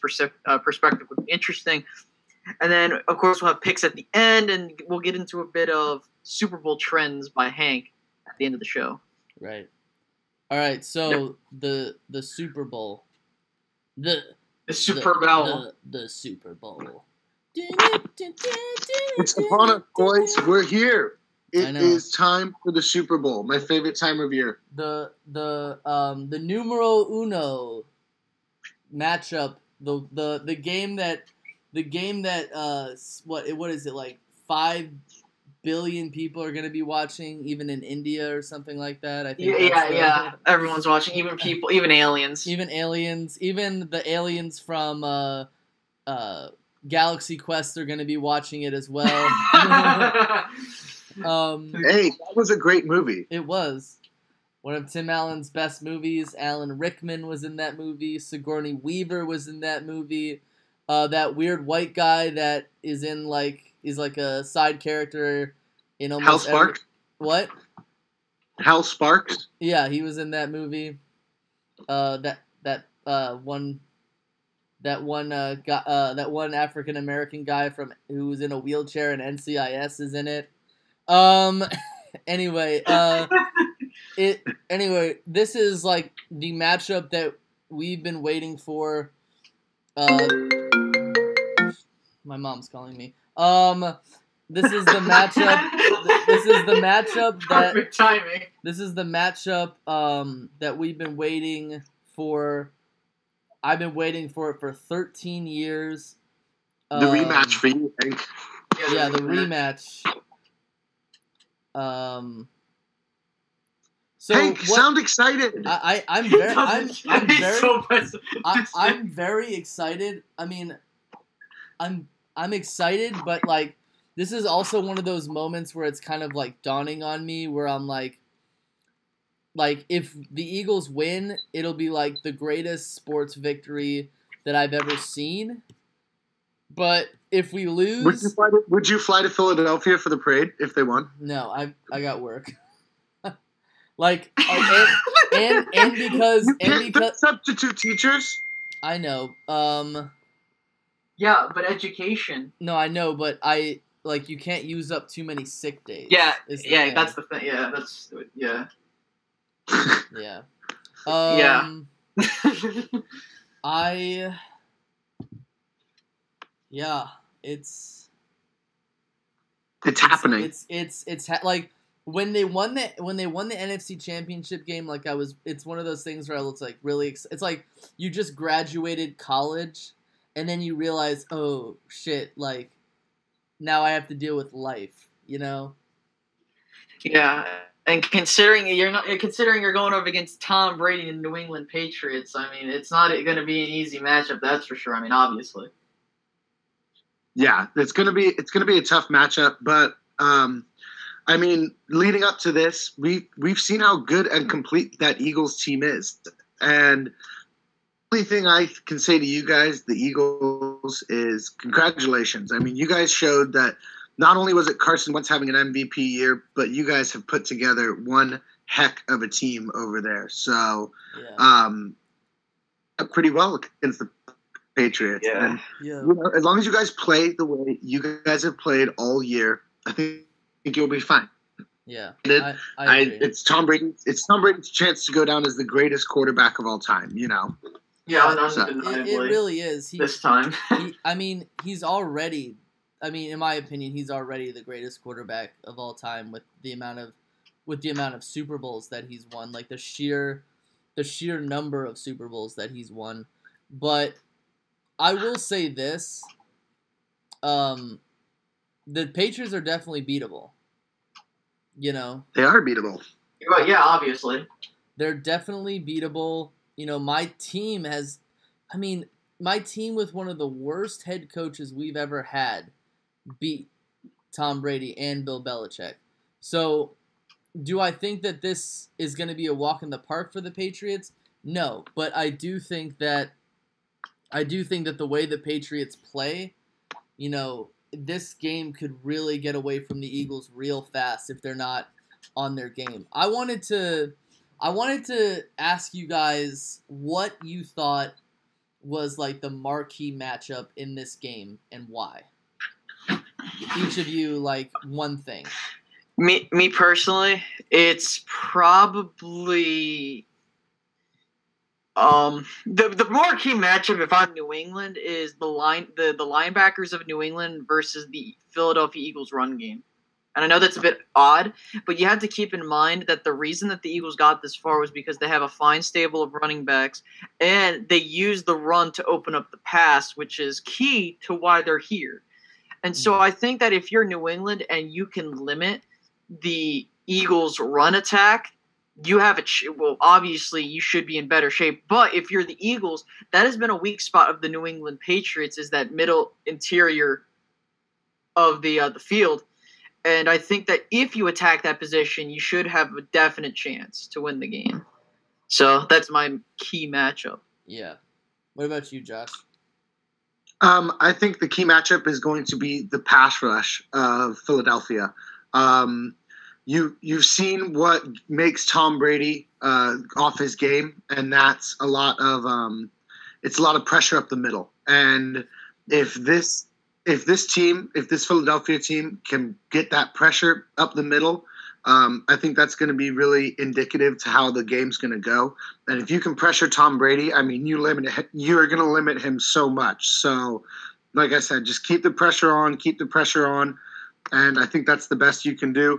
perspective would be interesting. And then, of course, we'll have picks at the end, and we'll get into a bit of Super Bowl trends by Hank at the end of the show. Right. All right. So the Super Bowl, the Super Bowl, the Super Bowl. It's upon us, boys. We're here. It is time for the Super Bowl. My favorite time of year. The numero uno matchup. The game that what is it, like 5 billion people are going to be watching, even in India or something like that. I think. Yeah. Everyone's watching, even aliens, even the aliens from Galaxy Quest are going to be watching it as well. Hey, that was a great movie. It was one of Tim Allen's best movies. Alan Rickman was in that movie. Sigourney Weaver was in that movie. That weird white guy that is like a side character in almost Hal Sparks. What? Hal Sparks. Yeah, he was in that movie. That one African American guy who was in a wheelchair and NCIS is in it. Anyway, this is like the matchup that we've been waiting for. My mom's calling me. This is the matchup. This is the matchup that. Perfect timing. This is the matchup that we've been waiting for. I've been waiting for it for 13 years. The rematch for you, I think. Yeah, the rematch. So Hank, sound excited. I'm very excited. I mean, I'm excited, but like this is also one of those moments where it's kind of like dawning on me where I'm like if the Eagles win, it'll be like the greatest sports victory that I've ever seen. But if we lose, would you fly to Philadelphia for the parade if they won? No, I got work. and because substitute teachers. I know. Yeah, but education. No, I know, but you can't use up too many sick days. Yeah, that's the thing. Yeah, yeah. Yeah. It's happening. It's like when they won the NFC Championship game. Like it's one of those things where I was like really. It's like you just graduated college, and then you realize, oh shit, like now I have to deal with life. You know. Yeah. And considering you're going up against Tom Brady and the New England Patriots, I mean, it's not going to be an easy matchup, that's for sure. I mean, obviously. Yeah, it's gonna be a tough matchup, but I mean, leading up to this, we've seen how good and complete that Eagles team is, and the only thing I can say to you guys, the Eagles, is congratulations. I mean, you guys showed that. Not only was it Carson Wentz having an MVP year, but you guys have put together one heck of a team over there. So, pretty well against the Patriots. Yeah. And, you know, as long as you guys play the way you guys have played all year, I think you'll be fine. Yeah, I agree. It's Tom Brady. It's Tom Brady's chance to go down as the greatest quarterback of all time. You know. Yeah, it really is. This time. He's already. I mean, in my opinion, he's already the greatest quarterback of all time with the amount of Super Bowls that he's won, like the sheer number of Super Bowls that he's won. But I will say this: the Patriots are definitely beatable. You know, they are beatable. Well, yeah, obviously, they're definitely beatable. You know, my team with one of the worst head coaches we've ever had beat Tom Brady and Bill Belichick. So, do I think that this is going to be a walk in the park for the Patriots? No, but I do think that the way the Patriots play, you know, this game could really get away from the Eagles real fast if they're not on their game. I wanted to ask you guys what you thought was like the marquee matchup in this game and why? Each of you, like, one thing. Me personally, it's probably the marquee matchup if I'm New England is the linebackers of New England versus the Philadelphia Eagles run game. And I know that's a bit odd, but you have to keep in mind that the reason that the Eagles got this far was because they have a fine stable of running backs, and they use the run to open up the pass, which is key to why they're here. And so I think that if you're New England and you can limit the Eagles' run attack, you have well, obviously you should be in better shape. But if you're the Eagles, that has been a weak spot of the New England Patriots, is that middle interior of the field. And I think that if you attack that position, you should have a definite chance to win the game. So that's my key matchup. Yeah. What about you, Josh? I think the key matchup is going to be the pass rush of Philadelphia. You've seen what makes Tom Brady off his game, and that's a lot of pressure up the middle. And if this Philadelphia team can get that pressure up the middle, I think that's going to be really indicative to how the game's going to go. And if you can pressure Tom Brady, I mean, you're going to limit him so much. So, like I said, just keep the pressure on, and I think that's the best you can do.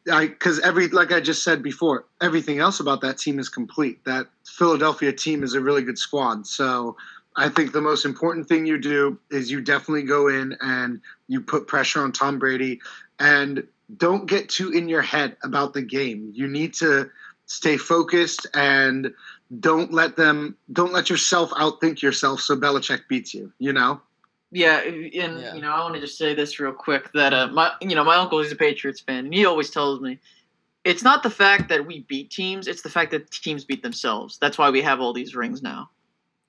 Because like I just said before, everything else about that team is complete. That Philadelphia team is a really good squad. So I think the most important thing you do is you definitely go in and you put pressure on Tom Brady, and don't get too in your head about the game. You need to stay focused and don't let yourself outthink yourself so Belichick beats you, you know? Yeah, and I want to just say this real quick that my uncle is a Patriots fan, and he always tells me it's not the fact that we beat teams, it's the fact that teams beat themselves. That's why we have all these rings now.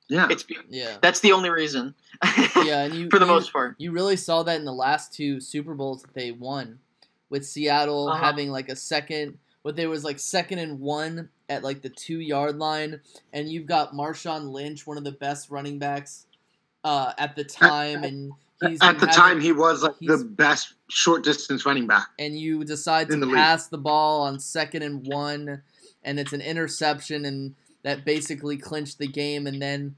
Yeah. That's the only reason. Yeah, and for the most part. You really saw that in the last two Super Bowls that they won, with Seattle having like second and 1 at like the 2-yard line, and you've got Marshawn Lynch, one of the best running backs at the time, and he was like the best short distance running back. And you decide to pass the ball on 2nd and 1, and it's an interception, and that basically clinched the game. And then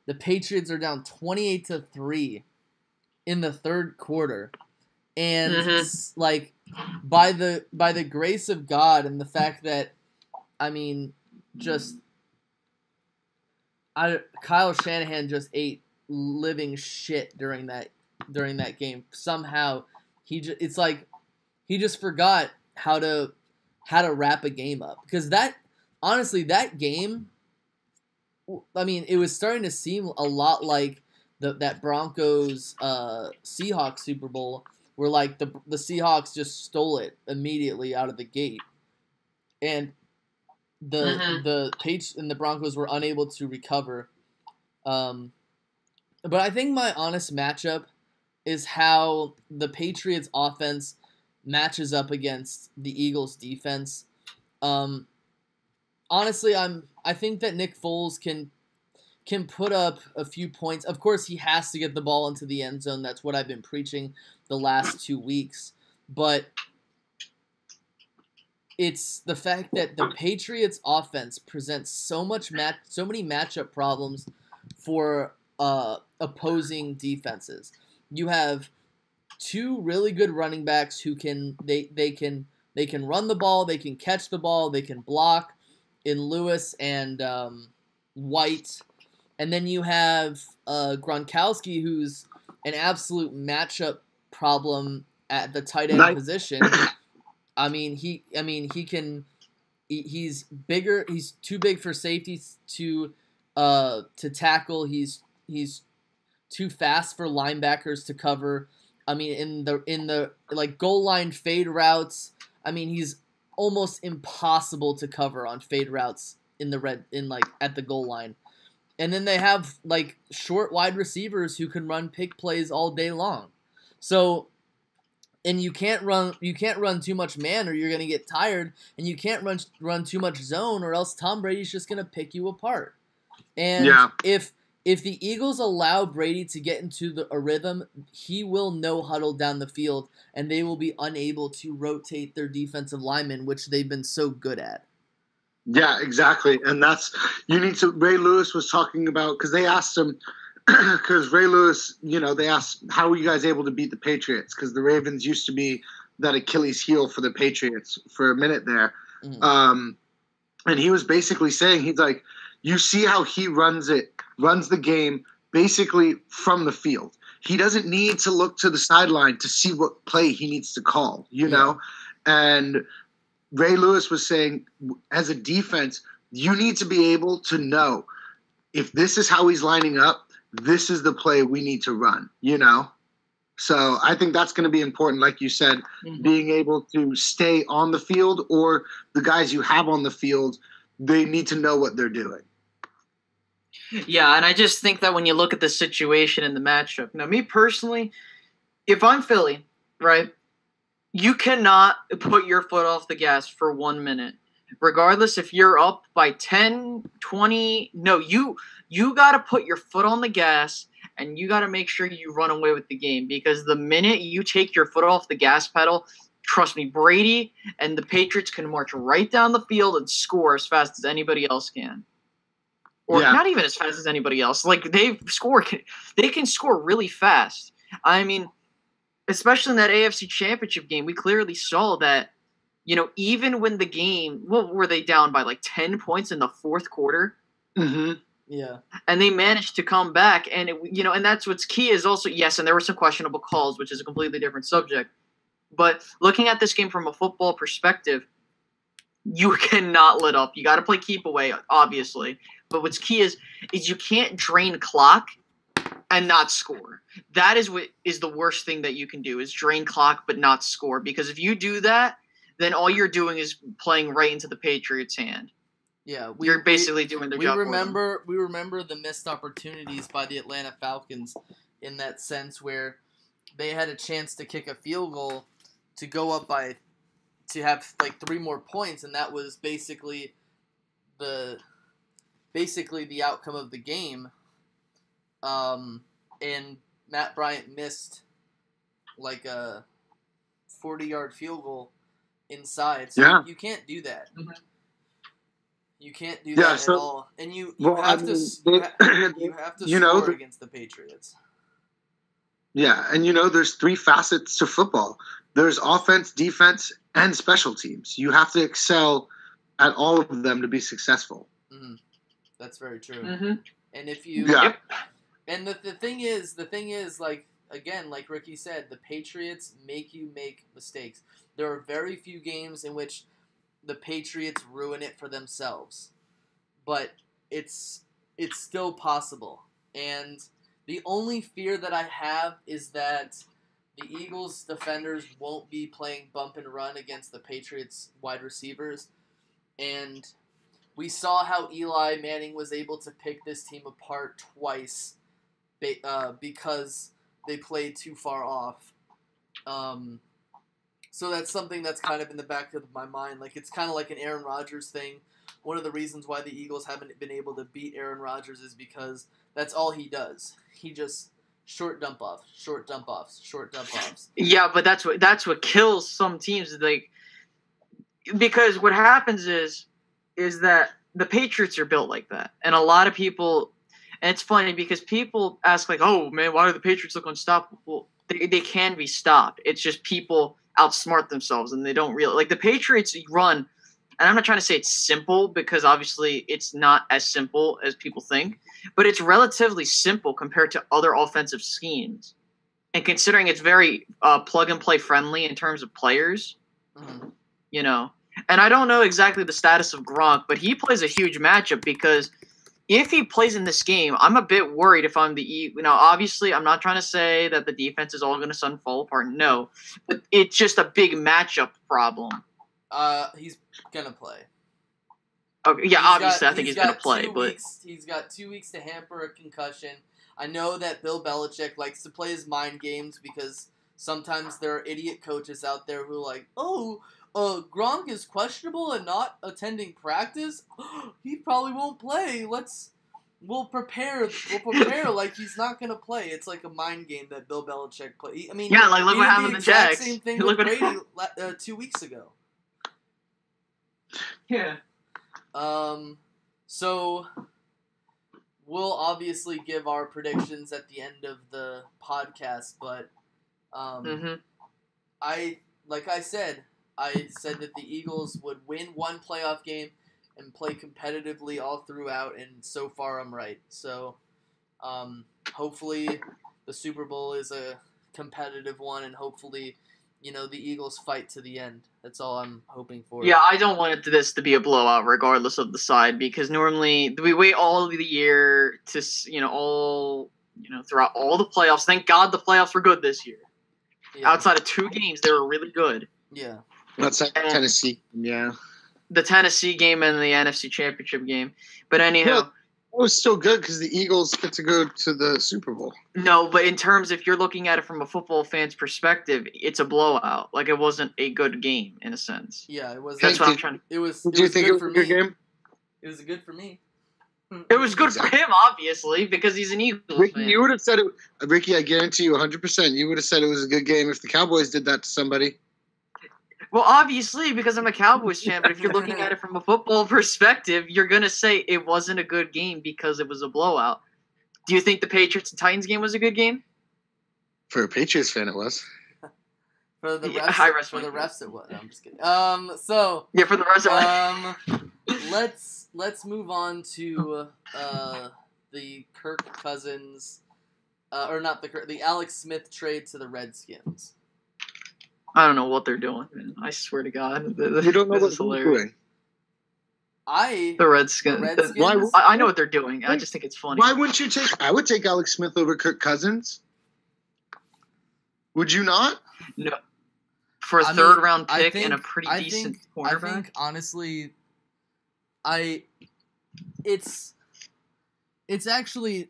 the Patriots are down 28-3 in the third quarter, and like by the grace of God and the fact that, I mean, Kyle Shanahan just ate living shit during that game. Somehow he just forgot how to wrap a game up, because that game, I mean, it was starting to seem a lot like that Broncos Seahawks Super Bowl, where like the Seahawks just stole it immediately out of the gate, and the Broncos were unable to recover. But I think my honest matchup is how the Patriots offense matches up against the Eagles defense. Honestly, I think that Nick Foles can put up a few points. Of course, he has to get the ball into the end zone. That's what I've been preaching the last 2 weeks. But it's the fact that the Patriots offense presents so many matchup problems for opposing defenses. You have 2 really good running backs who can run the ball, they can catch the ball, they can block in Lewis and White. And then you have Gronkowski, who's an absolute matchup problem at the tight end position. I mean, he's bigger. He's too big for safeties to tackle. He's too fast for linebackers to cover. I mean, in the like goal line fade routes, I mean, he's almost impossible to cover on fade routes at the goal line. And then they have like short wide receivers who can run pick plays all day long. So, and you can't run too much man or you're going to get tired, and you can't run too much zone or else Tom Brady's just going to pick you apart. And if if the Eagles allow Brady to get into a rhythm, he will no huddle down the field, and they will be unable to rotate their defensive linemen, which they've been so good at. Yeah, exactly. And Ray Lewis was talking about, because they asked him, because Ray Lewis, they asked, how were you guys able to beat the Patriots? Because the Ravens used to be that Achilles heel for the Patriots for a minute there. Mm-hmm. And he was basically saying, he's like, you see how he runs the game basically from the field. He doesn't need to look to the sideline to see what play he needs to call, know? And Ray Lewis was saying, as a defense, you need to be able to know if this is how he's lining up, this is the play we need to run, So I think that's going to be important, like you said, being able to stay on the field, or the guys you have on the field, they need to know what they're doing. Yeah, and I just think that when you look at the situation in the matchup, now me personally, if I'm Philly, right, you cannot put your foot off the gas for 1 minute. Regardless if you're up by 10, 20, no, you got to put your foot on the gas, and you got to make sure you run away with the game, because the minute you take your foot off the gas pedal, trust me, Brady and the Patriots can march right down the field and score as fast as anybody else can. Or not even as fast as anybody else. Like, they can score really fast. I mean, especially in that AFC Championship game, we clearly saw that, even when the game, what were they down by, like 10 points in the fourth quarter? Mm-hmm. Yeah. And they managed to come back. And, and that's what's key is also, yes, and there were some questionable calls, which is a completely different subject. But looking at this game from a football perspective, you cannot let up. You got to play keep away, obviously. But what's key is you can't drain clock and not score. That is what is the worst thing that you can do, is drain clock but not score. Because if you do that, then all you're doing is playing right into the Patriots' hand. Yeah, you're basically doing their job. We remember the missed opportunities by the Atlanta Falcons in that sense, where they had a chance to kick a field goal to go up to have like 3 more points, and that was basically the outcome of the game. And Matt Bryant missed like a 40-yard field goal inside. So you can't do that. Mm-hmm. You can't do that at all. And you have to score against the Patriots. Yeah, and there's 3 facets to football. There's offense, defense, and special teams. You have to excel at all of them to be successful. Mm-hmm. That's very true. Mm-hmm. And if you and the thing is, like, again, like Ricky said, the Patriots make you make mistakes. There are very few games in which the Patriots ruin it for themselves, but it's still possible. And the only fear that I have is that the Eagles defenders won't be playing bump and run against the Patriots wide receivers. And we saw how Eli Manning was able to pick this team apart twice because they played too far off. So that's something that's kind of in the back of my mind. Like, it's kind of like an Aaron Rodgers thing. One of the reasons why the Eagles haven't been able to beat Aaron Rodgers is because that's all he does. He just short dump offs. Yeah, but that's what kills some teams. Like, because what happens is that the Patriots are built like that, and a lot of people. And it's funny because people ask, like, "Oh man, why do the Patriots look unstoppable?" They can be stopped. It's just people outsmart themselves, and they don't really like the Patriots run. And I'm not trying to say it's simple, because obviously it's not as simple as people think, but it's relatively simple compared to other offensive schemes. And considering it's very plug and play friendly in terms of players, And I don't know exactly the status of Gronk, but he plays a huge matchup, because if he plays in this game, I'm a bit worried if I'm obviously I'm not trying to say that the defense is all going to suddenly fall apart. No, but it's just a big matchup problem. He's going to play. Okay, yeah, obviously I think he's going to play. But he's got 2 weeks to hamper a concussion. I know that Bill Belichick likes to play his mind games, because sometimes there are idiot coaches out there who are like, Gronk is questionable and not attending practice. He probably won't play. Let's We'll prepare like he's not gonna play. It's like a mind game that Bill Belichick play. I mean, Yeah, like look he what did happened the to the exact Jags. same thing Look with what Brady 2 weeks ago. Yeah. So we'll obviously give our predictions at the end of the podcast, but I said that the Eagles would win one playoff game and play competitively all throughout, and so far I'm right. So hopefully the Super Bowl is a competitive one, and hopefully, the Eagles fight to the end. That's all I'm hoping for. Yeah, I don't want this to be a blowout regardless of the side, because normally we wait all of the year to, throughout all the playoffs. Thank God the playoffs were good this year. Yeah. Outside of 2 games, they were really good. Yeah. Outside Tennessee, yeah. The Tennessee game and the NFC Championship game. But anyhow. Well, it was still good because the Eagles get to go to the Super Bowl. No, but in terms, if you're looking at it from a football fan's perspective, it's a blowout. Like, it wasn't a good game, in a sense. Yeah, it was. That's what I'm trying to... It was. Did you think it was a good game? It was good for me. It was good for him, obviously, because he's an Eagles Ricky, fan. you would have said it. Ricky, I guarantee you 100%. You would have said it was a good game if the Cowboys did that to somebody. Well, obviously, because I'm a Cowboys fan, but if you're looking at it from a football perspective, you're going to say it wasn't a good game because it was a blowout. Do you think the Patriots and Titans game was a good game? For a Patriots fan, it was. For the refs, it was. No, I'm just kidding. Yeah, for the rest of it. Let's move on to the Kirk Cousins, the Alex Smith trade to the Redskins. I don't know what they're doing, man. I swear to God. You don't know what they're doing. The Redskins. I know what they're doing. I just think it's funny. Why wouldn't you take... I would take Alex Smith over Kirk Cousins. Would you not? No. For a third-round pick and a pretty decent quarterback? I think, honestly, it's actually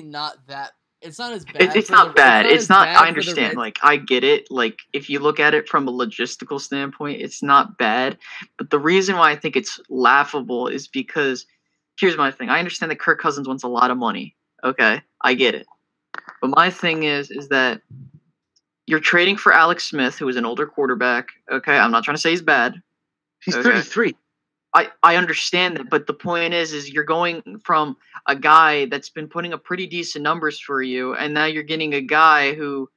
not that... It's not as bad. It's not bad. It's not. I understand. Like, I get it. Like, if you look at it from a logistical standpoint, it's not bad. But the reason why I think it's laughable is because here's my thing. I understand that Kirk Cousins wants a lot of money. Okay, I get it. But my thing is that you're trading for Alex Smith, who is an older quarterback. Okay, I'm not trying to say he's bad. He's 33. I understand that, but the point is you're going from a guy that's been putting up pretty decent numbers for you, and now you're getting a guy who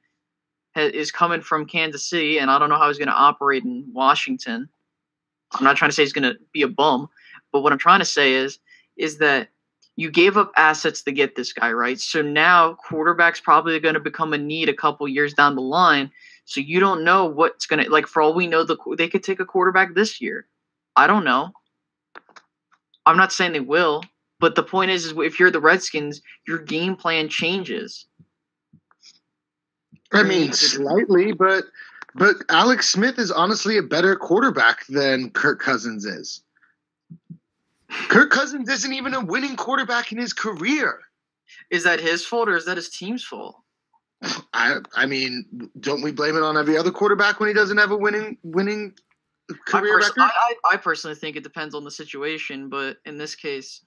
is coming from Kansas City, and I don't know how he's going to operate in Washington. I'm not trying to say he's going to be a bum, but what I'm trying to say is that you gave up assets to get this guy, right? So now quarterback's probably going to become a need a couple years down the line, so you don't know what's going to – like, for all we know, they could take a quarterback this year. I don't know. I'm not saying they will, but the point is if you're the Redskins, your game plan changes. I mean, slightly, but Alex Smith is honestly a better quarterback than Kirk Cousins is. Kirk Cousins isn't even a winning quarterback in his career. Is that his fault or is that his team's fault? I mean, don't we blame it on every other quarterback when he doesn't have a winning career record? I personally think it depends on the situation, but in this case,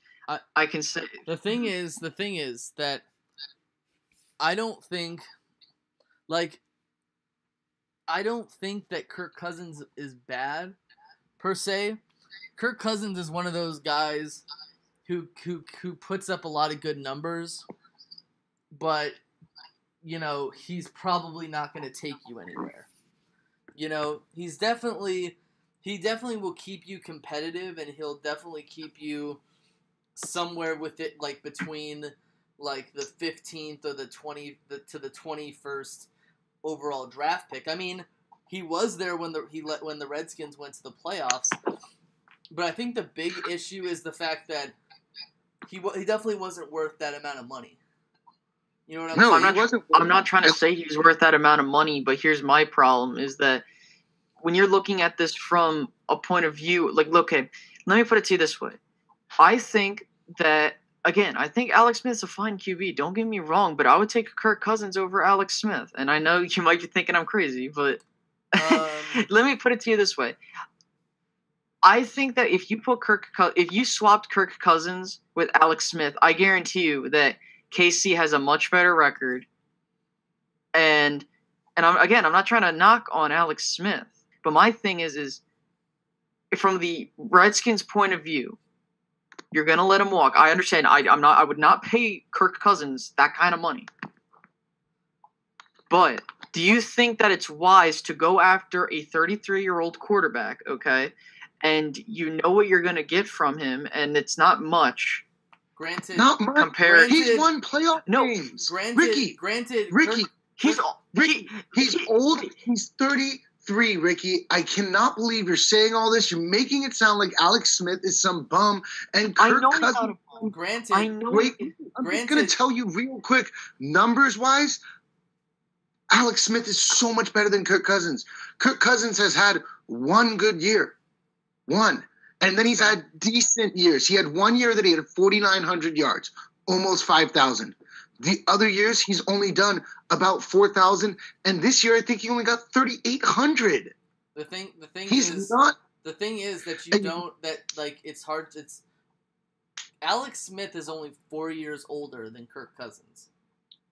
I can say the thing is that I don't think that Kirk Cousins is bad per se. Kirk Cousins is one of those guys who puts up a lot of good numbers, but he's probably not going to take you anywhere. He definitely will keep you competitive, and he'll definitely keep you somewhere with it, like between like the 15th or the 21st overall draft pick. I mean, he was there when the Redskins went to the playoffs, but I think the big issue is the fact that he definitely wasn't worth that amount of money. You know what I'm saying? I'm not trying to say he's worth that amount of money, but here's my problem: is that when you're looking at this from a point of view, like, okay, let me put it to you this way. I think that, again, I think Alex Smith's a fine QB. Don't get me wrong, but I would take Kirk Cousins over Alex Smith. And I know you might be thinking I'm crazy, but let me put it to you this way. I think that if you swapped Kirk Cousins with Alex Smith, I guarantee you that KC has a much better record. And I'm not trying to knock on Alex Smith, but my thing is from the Redskins' point of view, you're gonna let him walk. I understand. I would not pay Kirk Cousins that kind of money. But do you think that it's wise to go after a 33-year-old quarterback, okay? And you know what you're going to get from him, and it's not much. Granted, not much. Granted, he's won playoff games. Ricky, he's old. He's 33, Ricky. I cannot believe you're saying all this. You're making it sound like Alex Smith is some bum, and Kirk Cousins. Granted, I'm just going to tell you real quick, numbers-wise, Alex Smith is so much better than Kirk Cousins. Kirk Cousins has had one good year. One. And then he's had decent years. He had 1 year that he had 4,900 yards, almost 5,000. The other years, he's only done about 4,000. And this year, I think he only got 3,800. The thing is that you don't, it's hard. Alex Smith is only 4 years older than Kirk Cousins.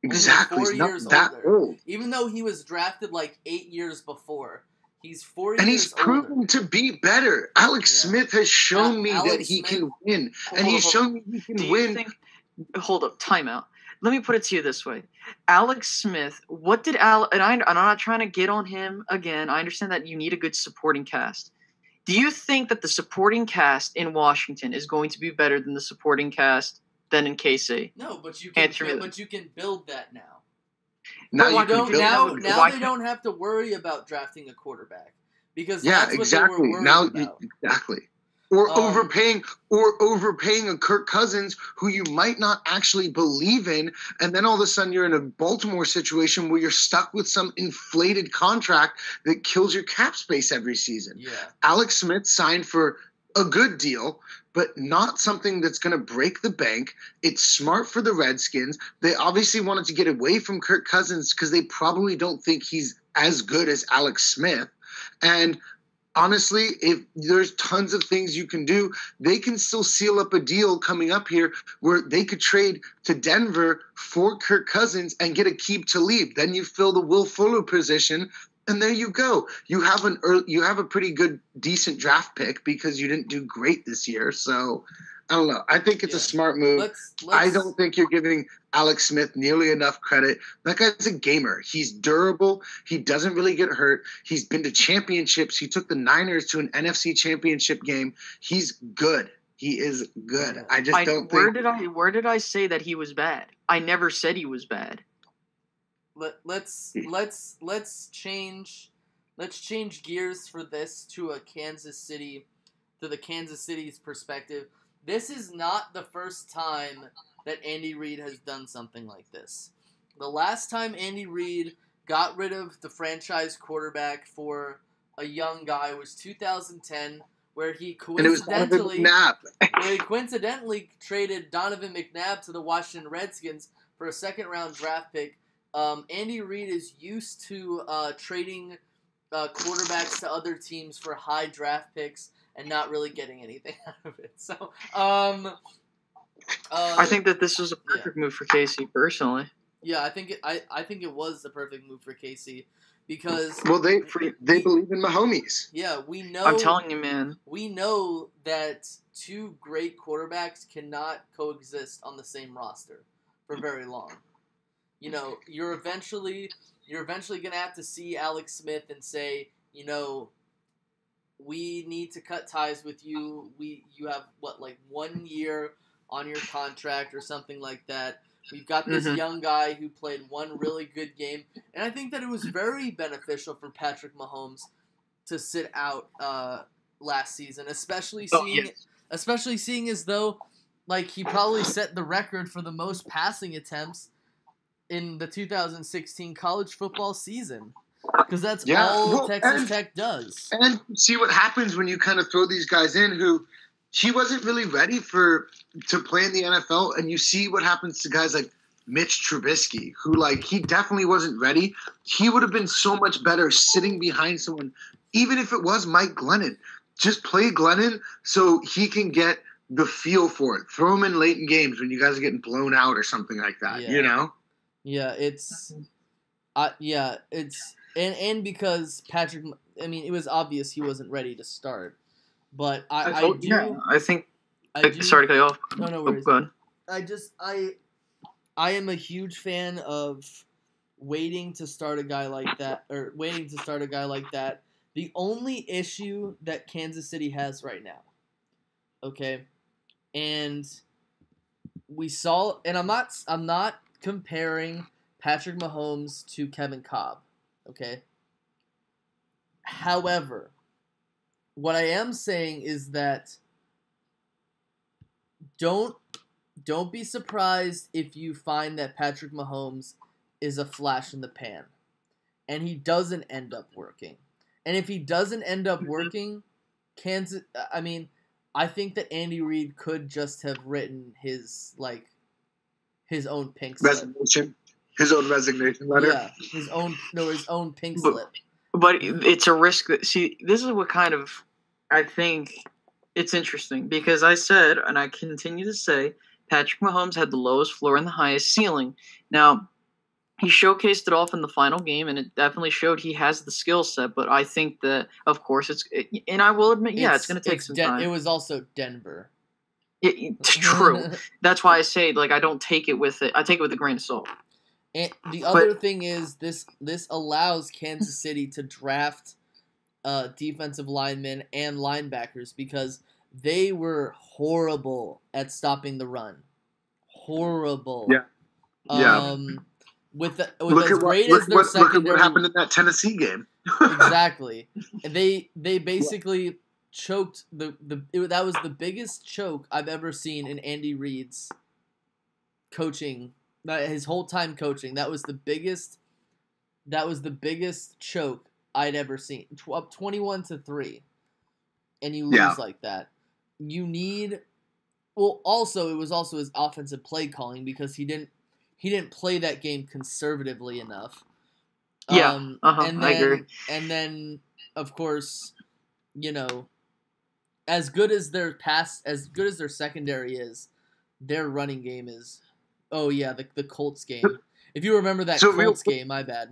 Exactly. He's 4 years that older. Old. Even though he was drafted 8 years before, he's 4 years older. And he's proven to be better. Alex Smith has shown me that he can win. And he's shown me he can win. Hold up, timeout. Let me put it to you this way. Alex Smith, what did and I'm not trying to get on him again. I understand that you need a good supporting cast. Do you think that the supporting cast in Washington is going to be better than the supporting cast than in KC? No, but you can build that now. Now they don't have to worry about drafting a quarterback because that's what they were worried about. Exactly. Or overpaying a Kirk Cousins who you might not actually believe in, and then all of a sudden you're in a Baltimore situation where you're stuck with some inflated contract that kills your cap space every season. Yeah. Alex Smith signed for a good deal, but not something that's going to break the bank. It's smart for the Redskins. They obviously wanted to get away from Kirk Cousins because they probably don't think he's as good as Alex Smith. And honestly, if there's tons of things you can do, they can still seal up a deal coming up here where they could trade to Denver for Kirk Cousins and get Aqib Talib. Then you fill the Will Fuller position, and there you go. You have a pretty good, decent draft pick because you didn't do great this year. So I don't know. I think it's a smart move. I don't think you're giving Alex Smith nearly enough credit. That guy's a gamer. He's durable. He doesn't really get hurt. He's been to championships. He took the Niners to an NFC championship game. He's good. He is good. I just don't think. Where did I say that he was bad? I never said he was bad. Let's change gears for this to the Kansas City's perspective. This is not the first time that Andy Reid has done something like this. The last time Andy Reid got rid of the franchise quarterback for a young guy was 2010, where he coincidentally traded Donovan McNabb to the Washington Redskins for a second-round draft pick. Andy Reid is used to trading quarterbacks to other teams for high draft picks and not really getting anything out of it. So, I think that this was a perfect move for KC, personally. Yeah, I think it was the perfect move for KC because they believe in Mahomes. Yeah, we know. I'm telling you, man. We know that two great quarterbacks cannot coexist on the same roster for very long. You know, you're eventually gonna have to see Alex Smith and say, you know, we need to cut ties with you. You have 1 year on your contract or something like that. We've got this young guy who played one really good game, and I think that it was very beneficial for Patrick Mahomes to sit out last season, especially seeing as though he probably set the record for the most passing attempts in the 2016 college football season. Because that's all Texas Tech does. And see what happens when you kind of throw these guys in who he wasn't really ready to play in the NFL. And you see what happens to guys like Mitch Trubisky, who he definitely wasn't ready. He would have been so much better sitting behind someone, even if it was Mike Glennon. just play Glennon so he can get the feel for it. Throw him in late in games when you guys are getting blown out or something like that. Yeah. You know? Yeah, it's and because Patrick, I mean, it was obvious he wasn't ready to start, but I think. I do, sorry to cut you off. No worries. Go ahead. I am a huge fan of waiting to start a guy like that. The only issue that Kansas City has right now, okay, and we saw, and I'm not comparing Patrick Mahomes to Kevin Cobb, okay. However, what I am saying is that don't be surprised if you find that Patrick Mahomes is a flash in the pan and he doesn't end up working. And if he doesn't end up working, I think that Andy Reid could just have written his own pink slip. Resignation. His own resignation letter. Yeah, his own pink slip. But it's a risk that, see, this is what kind of, I think it's interesting because I said, and I continue to say, Patrick Mahomes had the lowest floor and the highest ceiling. Now, he showcased it off in the final game, and it definitely showed he has the skill set. But I think that, of course, and I will admit, it's going to take some time. It was also Denver. It's true. That's why I say, I don't take it with it. I take it with a grain of salt. And the other thing is, this allows Kansas City to draft defensive linemen and linebackers because they were horrible at stopping the run. Horrible. Yeah. Yeah. Look at what happened in that Tennessee game. Exactly. And they basically choked that was the biggest choke I've ever seen in Andy Reid's coaching. His whole time coaching, that was the biggest choke I'd ever seen. Up 21-3, and you lose like that. You need. Well, also it was also his offensive play calling because he didn't play that game conservatively enough. And then, I agree. And then, of course, as good as their secondary is, their running game is. Oh yeah, the Colts game. If you remember that Colts game, my bad.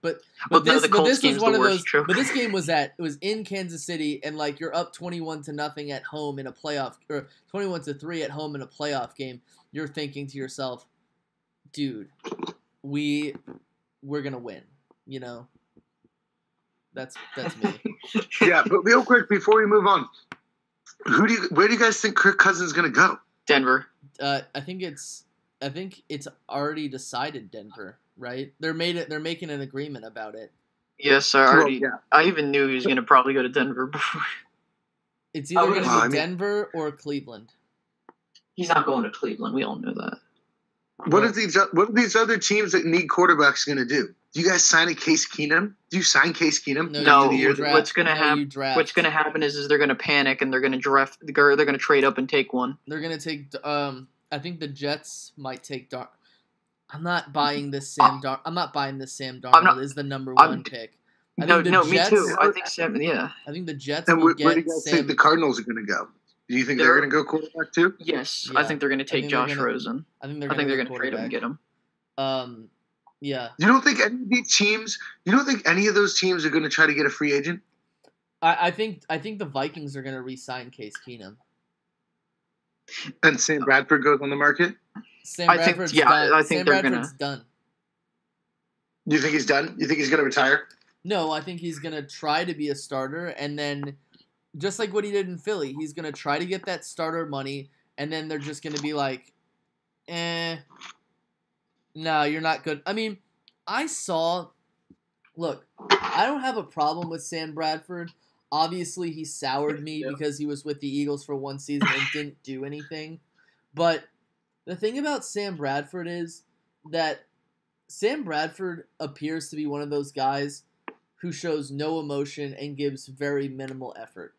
But this was one of those. But this game was in Kansas City, and you're up 21-0 at home in a playoff, or 21-3 at home in a playoff game. You're thinking to yourself, dude, we're gonna win. That's me. Yeah, but real quick before we move on, where do you guys think Kirk Cousins is gonna go? Denver. I think it's already decided Denver, right? They're making an agreement about it. Yes, I even knew he was going to probably go to Denver before. It's either going to be Denver or Cleveland. He's not going to Cleveland. We all know that. What are these other teams that need quarterbacks going to do? Do you guys sign a Case Keenum? Do you sign Case Keenum? No. What's going to happen is they're going to panic and they're going to draft. They're going to trade up and take one. They're going to take. I think the Jets might take I'm not buying this Sam Darnold is the number one pick. Me too. I think Sam. Yeah. I think the Jets. And where do you guys think the Cardinals are going to go? Do you think they're going to go quarterback too? Yes, yeah. I think they're going to take Josh Rosen. I think they're going to trade him and get him. Yeah. You don't think any of these teams? You don't think any of those teams are going to try to get a free agent? I think the Vikings are going to re-sign Case Keenum. And Sam Bradford goes on the market? I think they're going to. Done. You think he's done? You think he's going to retire? No, I think he's going to try to be a starter, and then, just like what he did in Philly, he's going to try to get that starter money, and then they're just going to be like, no, you're not good. I mean, look, I don't have a problem with Sam Bradford. Obviously, he soured me because he was with the Eagles for one season and didn't do anything. But the thing about Sam Bradford is that Sam Bradford appears to be one of those guys who shows no emotion and gives very minimal effort.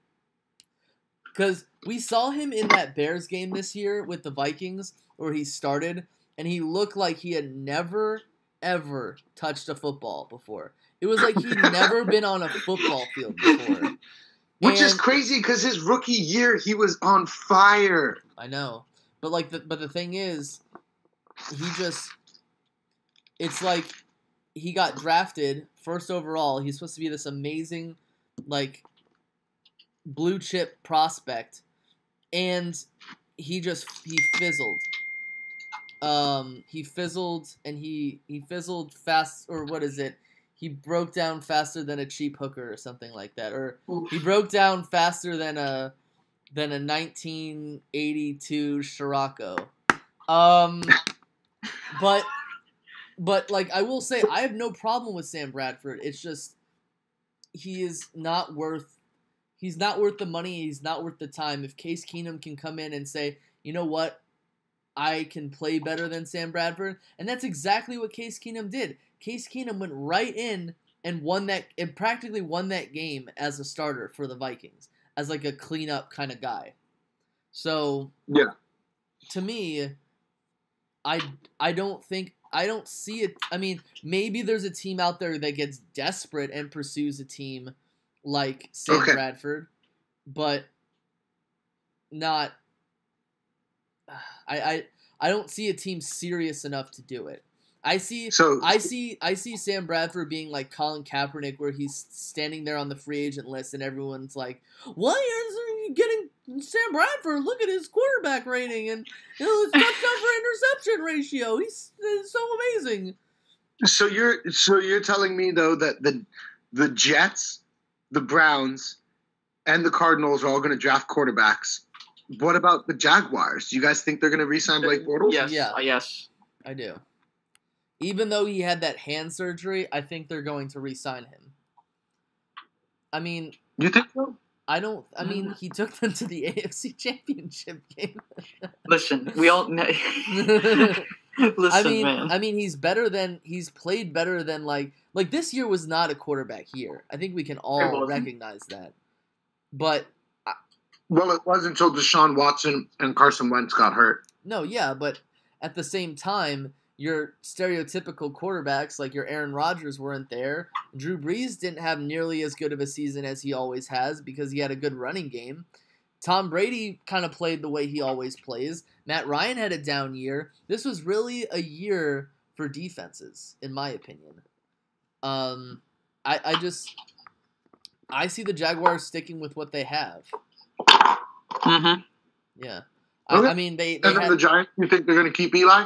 Because we saw him in that Bears game this year with the Vikings where he started, and he looked like he had never, ever touched a football before. It was like he'd never been on a football field before. Which is crazy because his rookie year he was on fire. I know, but the thing is, it's like he got drafted first overall. He's supposed to be this amazing, like, blue chip prospect, and he fizzled. He fizzled, and he fizzled fast, or what is it? He broke down faster than a cheap hooker or something like that, or he broke down faster than a 1982 Scirocco. But like, I will say, I have no problem with Sam Bradford. It's just he's not worth the money. He's not worth the time. If Case Keenum can come in and say, you know what, I can play better than Sam Bradford, and that's exactly what Case Keenum did. Case Keenum went right in and practically won that game as a starter for the Vikings, as like a cleanup kind of guy. So yeah, to me, I don't see it. I mean, maybe there's a team out there that gets desperate and pursues a team like Sam Bradford, but not. I don't see a team serious enough to do it. I see Sam Bradford being like Colin Kaepernick, where he's standing there on the free agent list and everyone's like, "Why are you getting Sam Bradford? Look at his quarterback rating and his touchdown for interception ratio. He's so amazing." So you're telling me though that the Jets, the Browns, and the Cardinals are all going to draft quarterbacks. What about the Jaguars? Do you guys think they're going to re-sign Blake Bortles? Yes. Yeah. Yes. I do. Even though he had that hand surgery, I think they're going to re-sign him. I mean, you think so? I don't. I mean, he took them to the AFC Championship game. Listen, we all. Listen, man. I mean, he's played better than like this year was not a quarterback year. I think we can all recognize that. But well, it was until Deshaun Watson and Carson Wentz got hurt. No, yeah, but at the same time, your stereotypical quarterbacks like your Aaron Rodgers weren't there. Drew Brees didn't have nearly as good of a season as he always has because he had a good running game. Tom Brady kind of played the way he always plays. Matt Ryan had a down year. This was really a year for defenses, in my opinion. I see the Jaguars sticking with what they have. Mm-hmm. Yeah. Okay. I mean, they and then the Giants, you think they're going to keep Eli?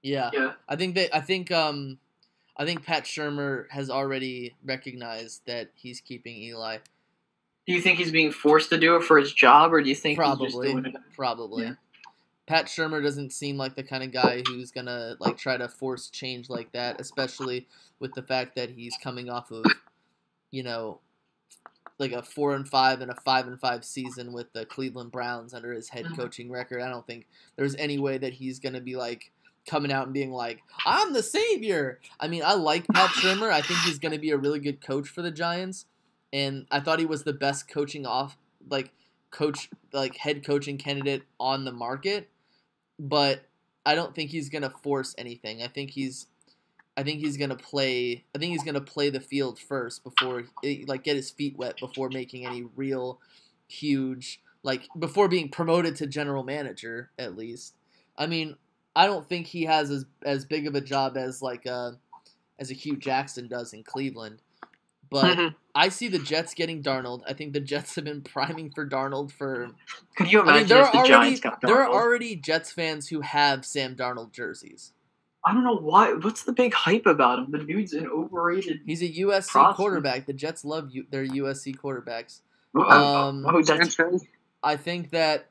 Yeah. I think Pat Shurmur has already recognized that he's keeping Eli. Do you think he's being forced to do it for his job, or do you think probably he's just doing it? Probably. Yeah. Pat Shurmur doesn't seem like the kind of guy who's gonna like try to force change like that, especially with the fact that he's coming off of, like a 4-5 and a 5-5 season with the Cleveland Browns under his head coaching record. I don't think there's any way that he's gonna be like coming out and being like, I'm the savior. I mean, I like Pat Shurmur. I think he's going to be a really good coach for the Giants. And I thought he was the best head coaching candidate on the market. But I don't think he's going to force anything. I think he's going to play the field first before get his feet wet before making any real huge, before being promoted to general manager at least. I mean, I don't think he has as big of a job as a Hugh Jackson does in Cleveland. But I see the Jets getting Darnold. I think the Jets have been priming for Darnold for... Could you imagine if the Giants got Darnold? There are already Jets fans who have Sam Darnold jerseys. I don't know why. What's the big hype about him? The dude's an overrated... He's a USC quarterback. The Jets love their USC quarterbacks. I think that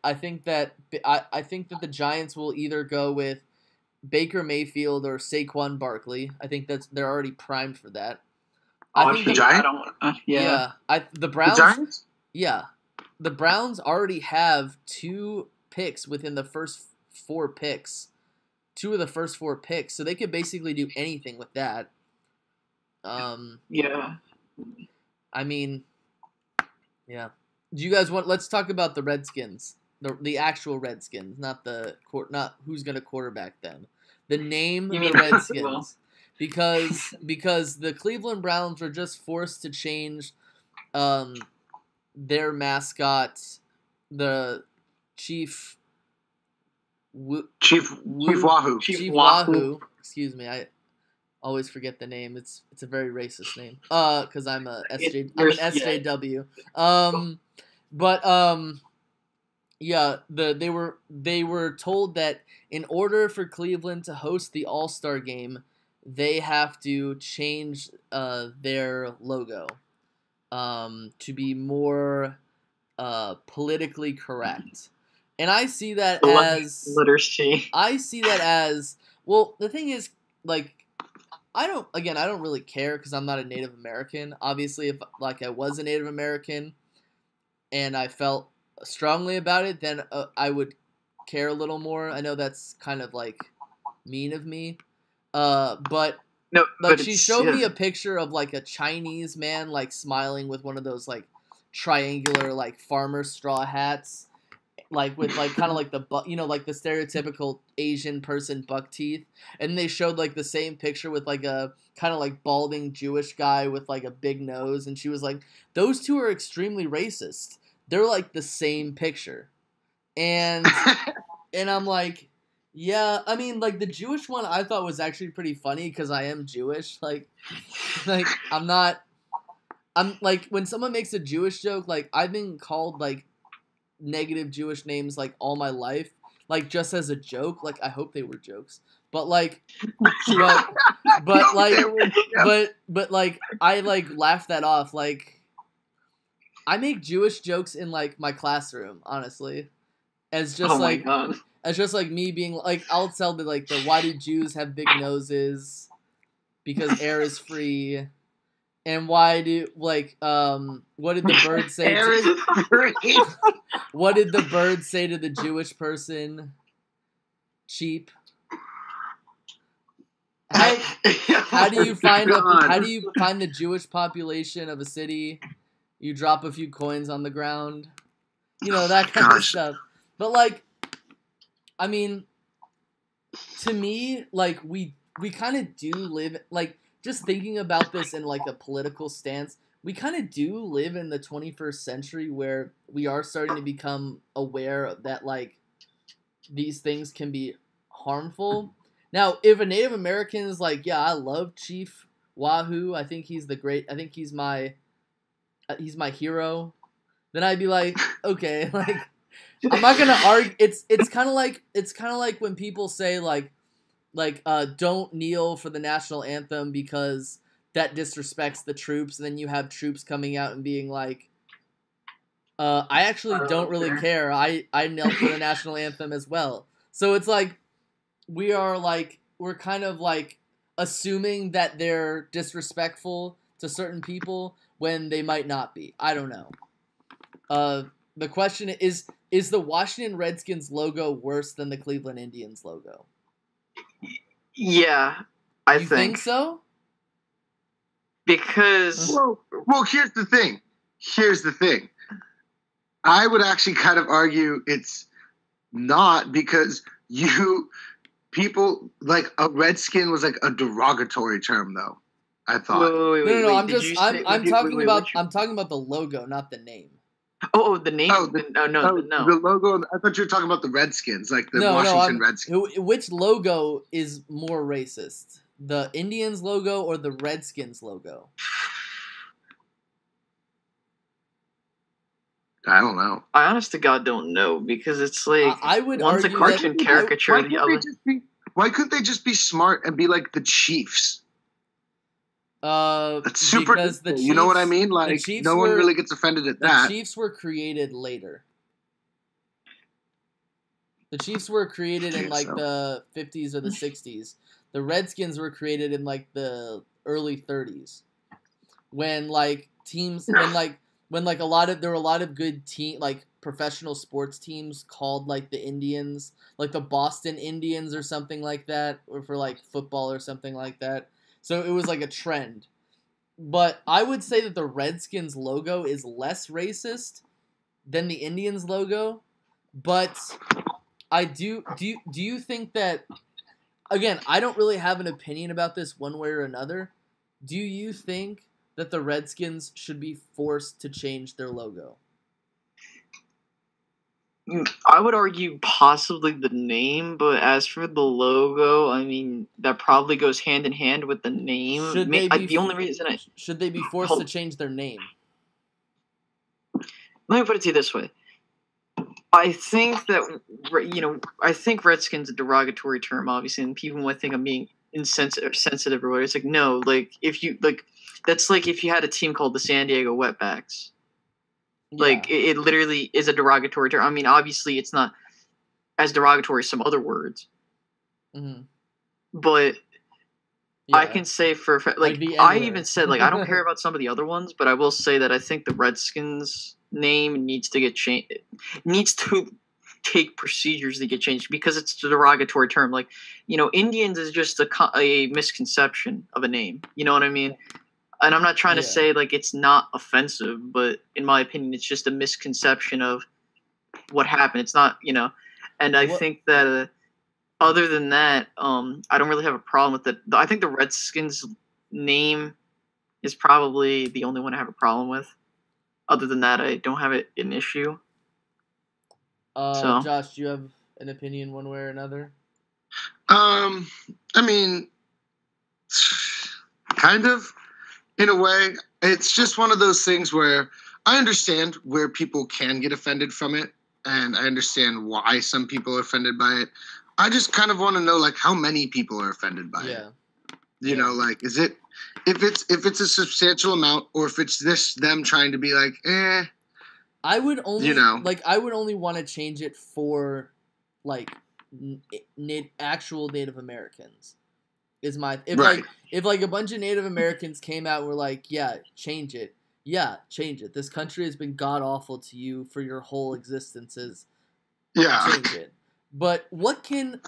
the Giants will either go with Baker Mayfield or Saquon Barkley. I think they're already primed for that. The Giants? The Browns. The Giants? Yeah, the Browns already have 2 picks within the first 4 picks. 2 of the first 4 picks, so they could basically do anything with that. Yeah. I mean, yeah. Do you guys want? Let's talk about the Redskins, the actual Redskins, not who's going to quarterback them. The name the Redskins, because the Cleveland Browns were just forced to change their mascot, the Chief Chief Wahoo. Chief Wahoo. Excuse me, I always forget the name. It's a very racist name. Because I'm an SJW. Yeah, they were told that in order for Cleveland to host the All-Star game, they have to change their logo to be more politically correct. And I see that literacy. I see that as, well, the thing is, like, I don't really care because I'm not a Native American. Obviously, if like I was a Native American and I felt strongly about it, then I would care a little more. I know that's kind of like mean of me. But no, like but she showed me a picture of like a Chinese man like smiling with one of those like triangular like farmer straw hats, like with like kind of like the like the stereotypical Asian person buck teeth, and they showed like the same picture with like a kind of like balding Jewish guy with like a big nose, and she was like, those two are extremely racist. They're like the same picture, and I'm like, yeah, I mean, like the Jewish one I thought was actually pretty funny because I am Jewish, like I'm like when someone makes a Jewish joke, like I've been called like negative Jewish names like all my life, like just as a joke. Like I hope they were jokes, but like, but like I like laugh that off. Like I make Jewish jokes in like my classroom, honestly, as just as just like me being like, I'll tell the like the why do Jews have big noses? Because air is free. And why do like what did the bird say? What did the bird say to the Jewish person? Cheap. How do you find the Jewish population of a city? You drop a few coins on the ground. You know, that kind of stuff. But like, I mean, to me, like we kind of do live like. Just thinking about this in like a political stance, we kind of do live in the 21st century where we are starting to become aware that like these things can be harmful. Now, if a Native American is like, yeah, I love Chief Wahoo, I think he's my hero, then I'd be like, okay, like I'm not gonna argue. It's kind of like when people say like don't kneel for the national anthem because that disrespects the troops, and then you have troops coming out and being like, I actually don't really care. I knelt for the national anthem as well. So it's like we're kind of like assuming that they're disrespectful to certain people when they might not be. I don't know. The question is the Washington Redskins logo worse than the Cleveland Indians logo? Yeah, I think so. Because well, here's the thing. I would actually kind of argue it's not, because people like a redskin was like a derogatory term though. I thought. Wait, no. I'm talking about the logo, not the name. Oh, the name? No. The logo. I thought you were talking about the Redskins, like the Washington Redskins. Which logo is more racist? The Indians logo or the Redskins logo? I don't know. I honest to God don't know, because it's like I would one's a cartoon caricature, the other. Why couldn't they just be smart and be like the Chiefs? That's super. Because the Chiefs, you know what I mean? Like no one really gets offended at that. The Chiefs were created later. The Chiefs were created in like the 50s or the 60s. The Redskins were created in like the early 30s, when like teams, when there were a lot of good like professional sports teams called like the Indians, like the Boston Indians or something like that, or for like football or something like that. So it was like a trend. But I would say that the Redskins logo is less racist than the Indians logo. But I do you think that, again, I don't really have an opinion about this one way or another. Do you think that the Redskins should be forced to change their logo? I would argue possibly the name, but as for the logo, I mean that probably goes hand in hand with the name. Should they be the only reason should they be forced to change their name? Let me put it to you this way. I think that I think Redskins a derogatory term, obviously, and people might think I'm being insensitive or sensitive or whatever. It's like no, like if you like, that's like if you had a team called the San Diego Wetbacks. Like it literally is a derogatory term. I mean, obviously, it's not as derogatory as some other words, but I can say for like I even said like I don't care about some of the other ones, but I will say that I think the Redskins name needs to get changed. Needs to take procedures to get changed because it's a derogatory term. Like Indians is just a misconception of a name. You know what I mean? And I'm not trying to say like it's not offensive, but in my opinion, it's just a misconception of what happened. It's not, and I think that other than that, I don't really have a problem with it. I think the Redskins name is probably the only one I have a problem with. Other than that, I don't have an issue. Josh, do you have an opinion one way or another? I mean, kind of. In a way, it's just one of those things where I understand where people can get offended from it, and I understand why some people are offended by it. I just kind of want to know, like, how many people are offended by it. You know, like, is it if it's a substantial amount, or if it's them trying to be like, I would only I would only want to change it for like actual Native Americans. Is my if a bunch of Native Americans came out and were like, change it. Yeah, change it. This country has been god awful to you for your whole existences. Yeah. Change it. But what can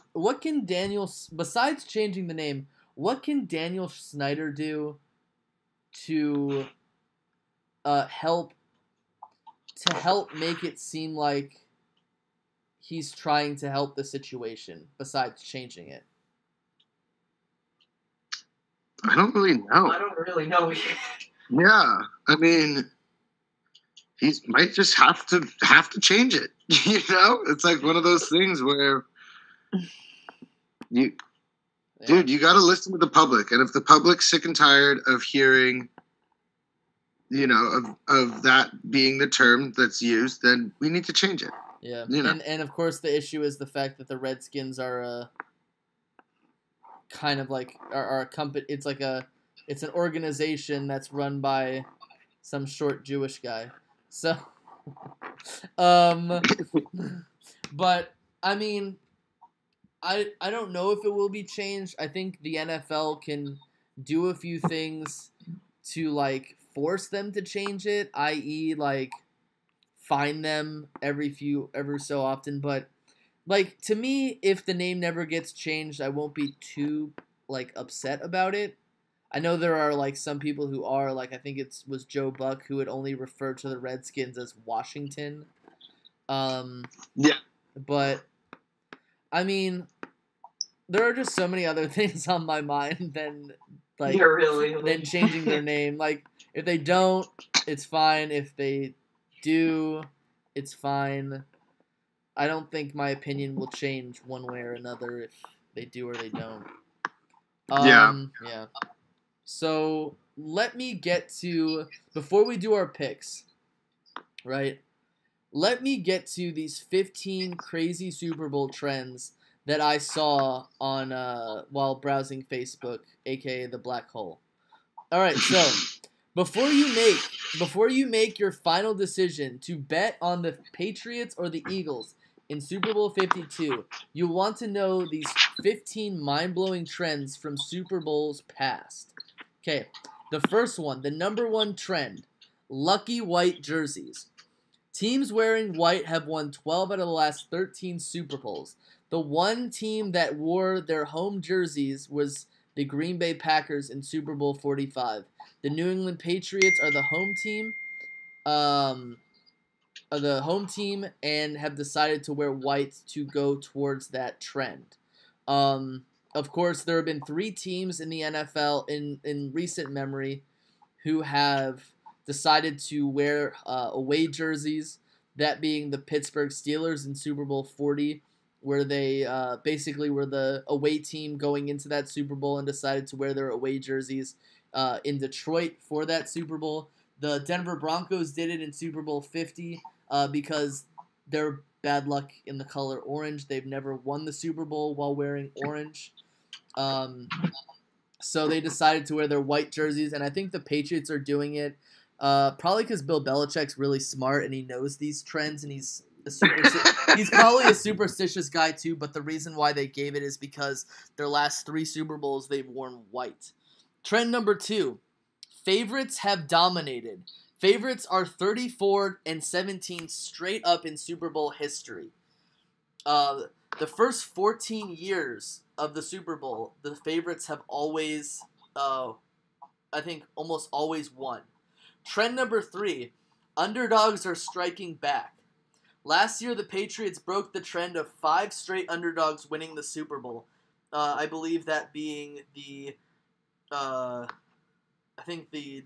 Daniel, besides changing the name, what can Daniel Snyder do to help make it seem like he's trying to help the situation besides changing it? I don't really know. I don't really know. Yeah, I mean, he might just have to change it. It's like one of those things where you got to listen to the public, and if the public's sick and tired of hearing, of that being the term that's used, then we need to change it. Yeah, and of course the issue is the fact that the Redskins are kind of like are a company. It's an organization that's run by some short Jewish guy. So, but I mean, I don't know if it will be changed. I think the NFL can do a few things to like force them to change it, i.e., like fine them every so often, but. Like, to me, if the name never gets changed, I won't be too, like, upset about it. I know there are, like, some people who are, like, I think was Joe Buck who would only refer to the Redskins as Washington. Yeah. But, I mean, there are just so many other things on my mind than, like, than changing their name. Like, if they don't, it's fine. If they do, it's fine. I don't think my opinion will change one way or another if they do or they don't. Yeah. So let me get to, before we do our picks, right? Let me get to these 15 crazy Super Bowl trends that I saw on while browsing Facebook, aka the black hole. All right, so before you make your final decision to bet on the Patriots or the Eagles in Super Bowl 52, you want to know these 15 mind-blowing trends from Super Bowls past. Okay, the first one, the number one trend, lucky white jerseys. Teams wearing white have won 12 out of the last 13 Super Bowls. The one team that wore their home jerseys was the Green Bay Packers in Super Bowl 45. The New England Patriots are the home team and have decided to wear white to go towards that trend. Of course, there have been 3 teams in the NFL in recent memory who have decided to wear away jerseys. that being the Pittsburgh Steelers in Super Bowl 40, where they basically were the away team going into that Super Bowl and decided to wear their away jerseys in Detroit for that Super Bowl. The Denver Broncos did it in Super Bowl 50 because they're bad luck in the color orange. They've never won the Super Bowl while wearing orange. So they decided to wear their white jerseys, and I think the Patriots are doing it probably because Bill Belichick's really smart and he knows these trends, and he's probably a superstitious guy too, but the reason why they gave it is because their last 3 Super Bowls they've worn white. Trend number 2, favorites have dominated. Favorites are 34-17 straight up in Super Bowl history. The first 14 years of the Super Bowl, the favorites have always, I think, almost always won. Trend number 3, underdogs are striking back. Last year, the Patriots broke the trend of 5 straight underdogs winning the Super Bowl. I believe that being the New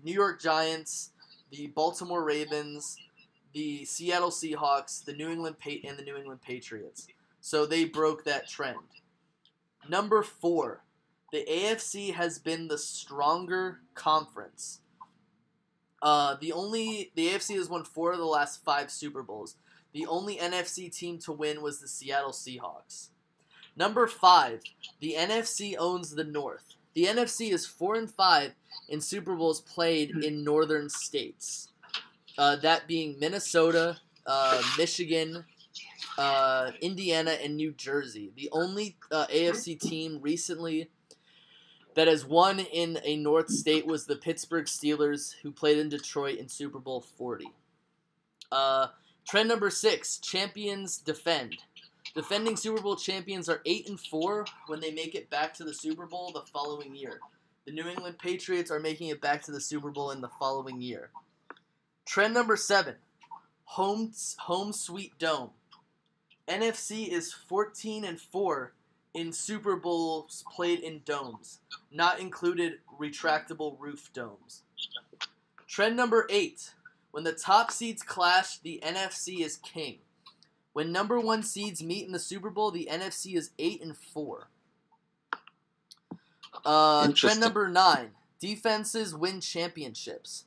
York Giants, the Baltimore Ravens, the Seattle Seahawks, the New England Patriots. So they broke that trend. Number 4, the AFC has been the stronger conference. The AFC has won 4 of the last 5 Super Bowls. The only NFC team to win was the Seattle Seahawks. Number 5, the NFC owns the North. The NFC is 4-5 in Super Bowls played in northern states. That being Minnesota, Michigan, Indiana, and New Jersey. The only AFC team recently that has won in a North state was the Pittsburgh Steelers, who played in Detroit in Super Bowl 40. Trend number 6, champions defend. Defending Super Bowl champions are 8-4 when they make it back to the Super Bowl the following year. The New England Patriots are making it back to the Super Bowl in the following year. Trend number 7, home sweet dome. NFC is 14-4 in Super Bowls played in domes, not included retractable roof domes. Trend number 8, when the top seeds clash, the NFC is king. When number 1 seeds meet in the Super Bowl, the NFC is 8-4. Trend number 9, defenses win championships.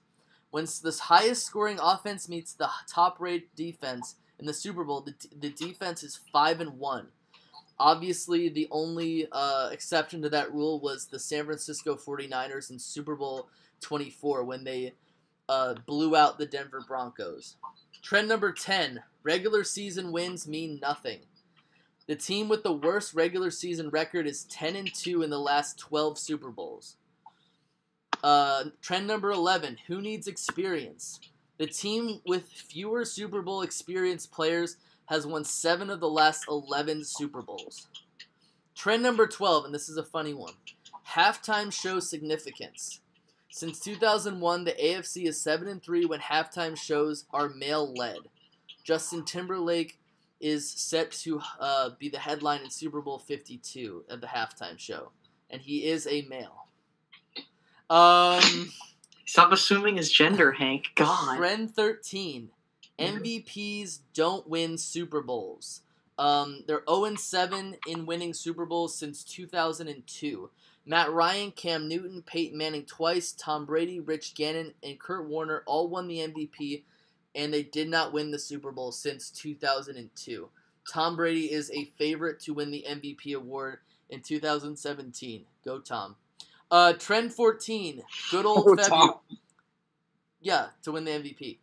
When the highest scoring offense meets the top-rated defense in the Super Bowl, the defense is 5-1. Obviously, the only exception to that rule was the San Francisco 49ers in Super Bowl 24 when they blew out the Denver Broncos. Trend number 10, regular season wins mean nothing. The team with the worst regular season record is 10-2 in the last 12 Super Bowls. Trend number 11, who needs experience? The team with fewer Super Bowl experienced players has won 7 of the last 11 Super Bowls. Trend number 12, and this is a funny one, halftime show significance. Since 2001, the AFC is 7-3 when halftime shows are male-led. Justin Timberlake is set to be the headline in Super Bowl 52 at the halftime show, and he is a male. Stop assuming his gender, Hank. God. Trend 13, MVPs don't win Super Bowls. They're 0-7 in winning Super Bowls since 2002. Matt Ryan, Cam Newton, Peyton Manning twice, Tom Brady, Rich Gannon, and Kurt Warner all won the MVP, and they did not win the Super Bowl since 2002. Tom Brady is a favorite to win the MVP award in 2017. Go Tom. Trend 14, good old February. Yeah, to win the MVP.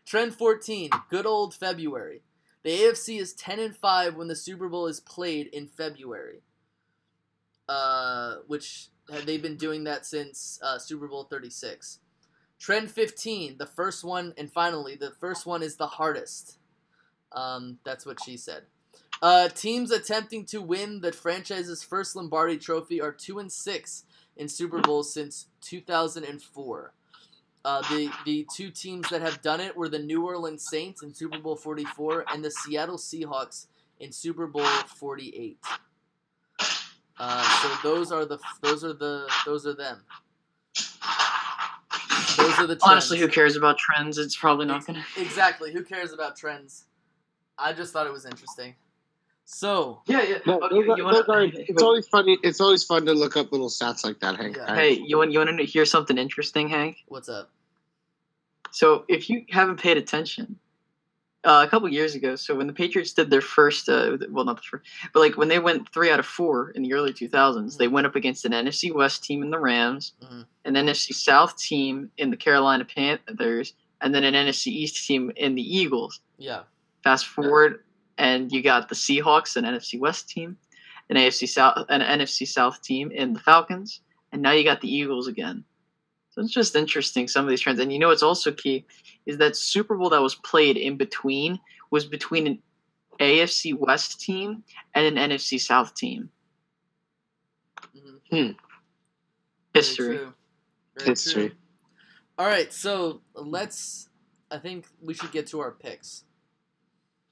Trend 14, good old February. The AFC is 10-5 when the Super Bowl is played in February. Which they've been doing that since Super Bowl 36. Trend 15, the first one, and finally, the first one is the hardest. That's what she said. Teams attempting to win the franchise's first Lombardi Trophy are 2-6 in Super Bowls since 2004. The 2 teams that have done it were the New Orleans Saints in Super Bowl 44 and the Seattle Seahawks in Super Bowl 48. So those are them. Those are the trends. Honestly, who cares about trends? It's probably not gonna. Exactly. Who cares about trends? I just thought it was interesting. So Yeah. No, it's always funny. It's always fun to look up little stats like that, Hank. Yeah. Hey, you want to hear something interesting, Hank? what's up? So if you haven't paid attention, a couple years ago, so when the Patriots did their first, well, not the first, but like when they went 3 out of 4 in the early 2000s, they went up against an NFC West team in the Rams, an NFC South team in the Carolina Panthers, and then an NFC East team in the Eagles. Yeah. Fast forward, and you got the Seahawks, an NFC West team, an NFC South team in the Falcons, and now you got the Eagles again. So it's just interesting, some of these trends. And you know what's also key is that Super Bowl that was played in between was between an AFC West team and an NFC South team. History. Very true. All right, so I think we should get to our picks.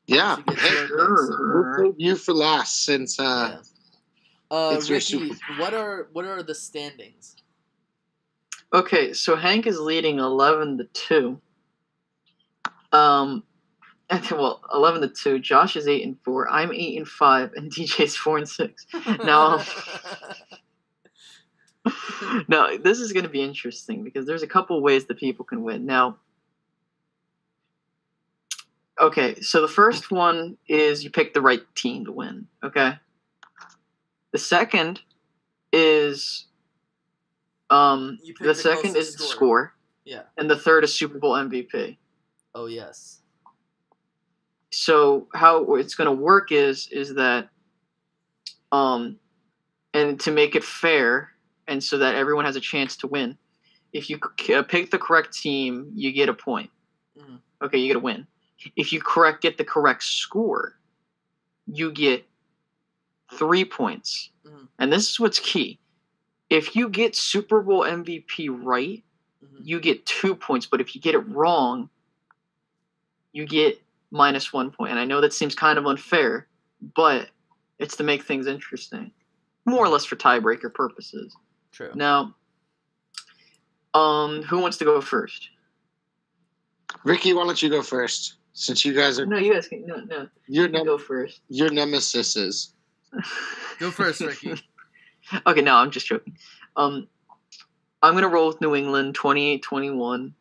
Yeah. Sure. We'll put you for last since It's your Ricky, Super what are the standings? Okay, so Hank is leading 11-2. 11-2. Josh is 8-4. I'm 8-5, and DJ's 4-6. Now, this is going to be interesting because there's a couple ways that people can win. Now, okay, so the first one is you pick the right team to win. Okay. The second is the score. Yeah. And the third is Super Bowl MVP. Oh yes. So how it's going to work is that and to make it fair and so that everyone has a chance to win, if you pick the correct team, you get a point. Mm-hmm. Okay, you get a win. If you get the correct score, you get 3 points. Mm-hmm. And this is what's key. If you get Super Bowl MVP right, you get 2 points. But if you get it wrong, you get -1 point. And I know that seems kind of unfair, but it's to make things interesting. More or less for tiebreaker purposes. True. Now, who wants to go first? Ricky, why don't you go first? Since you guys are... No, you guys can... No. You go first. Your nemesis is... Go first, Ricky. Okay, no, I'm just joking. I'm gonna roll with New England 28-21.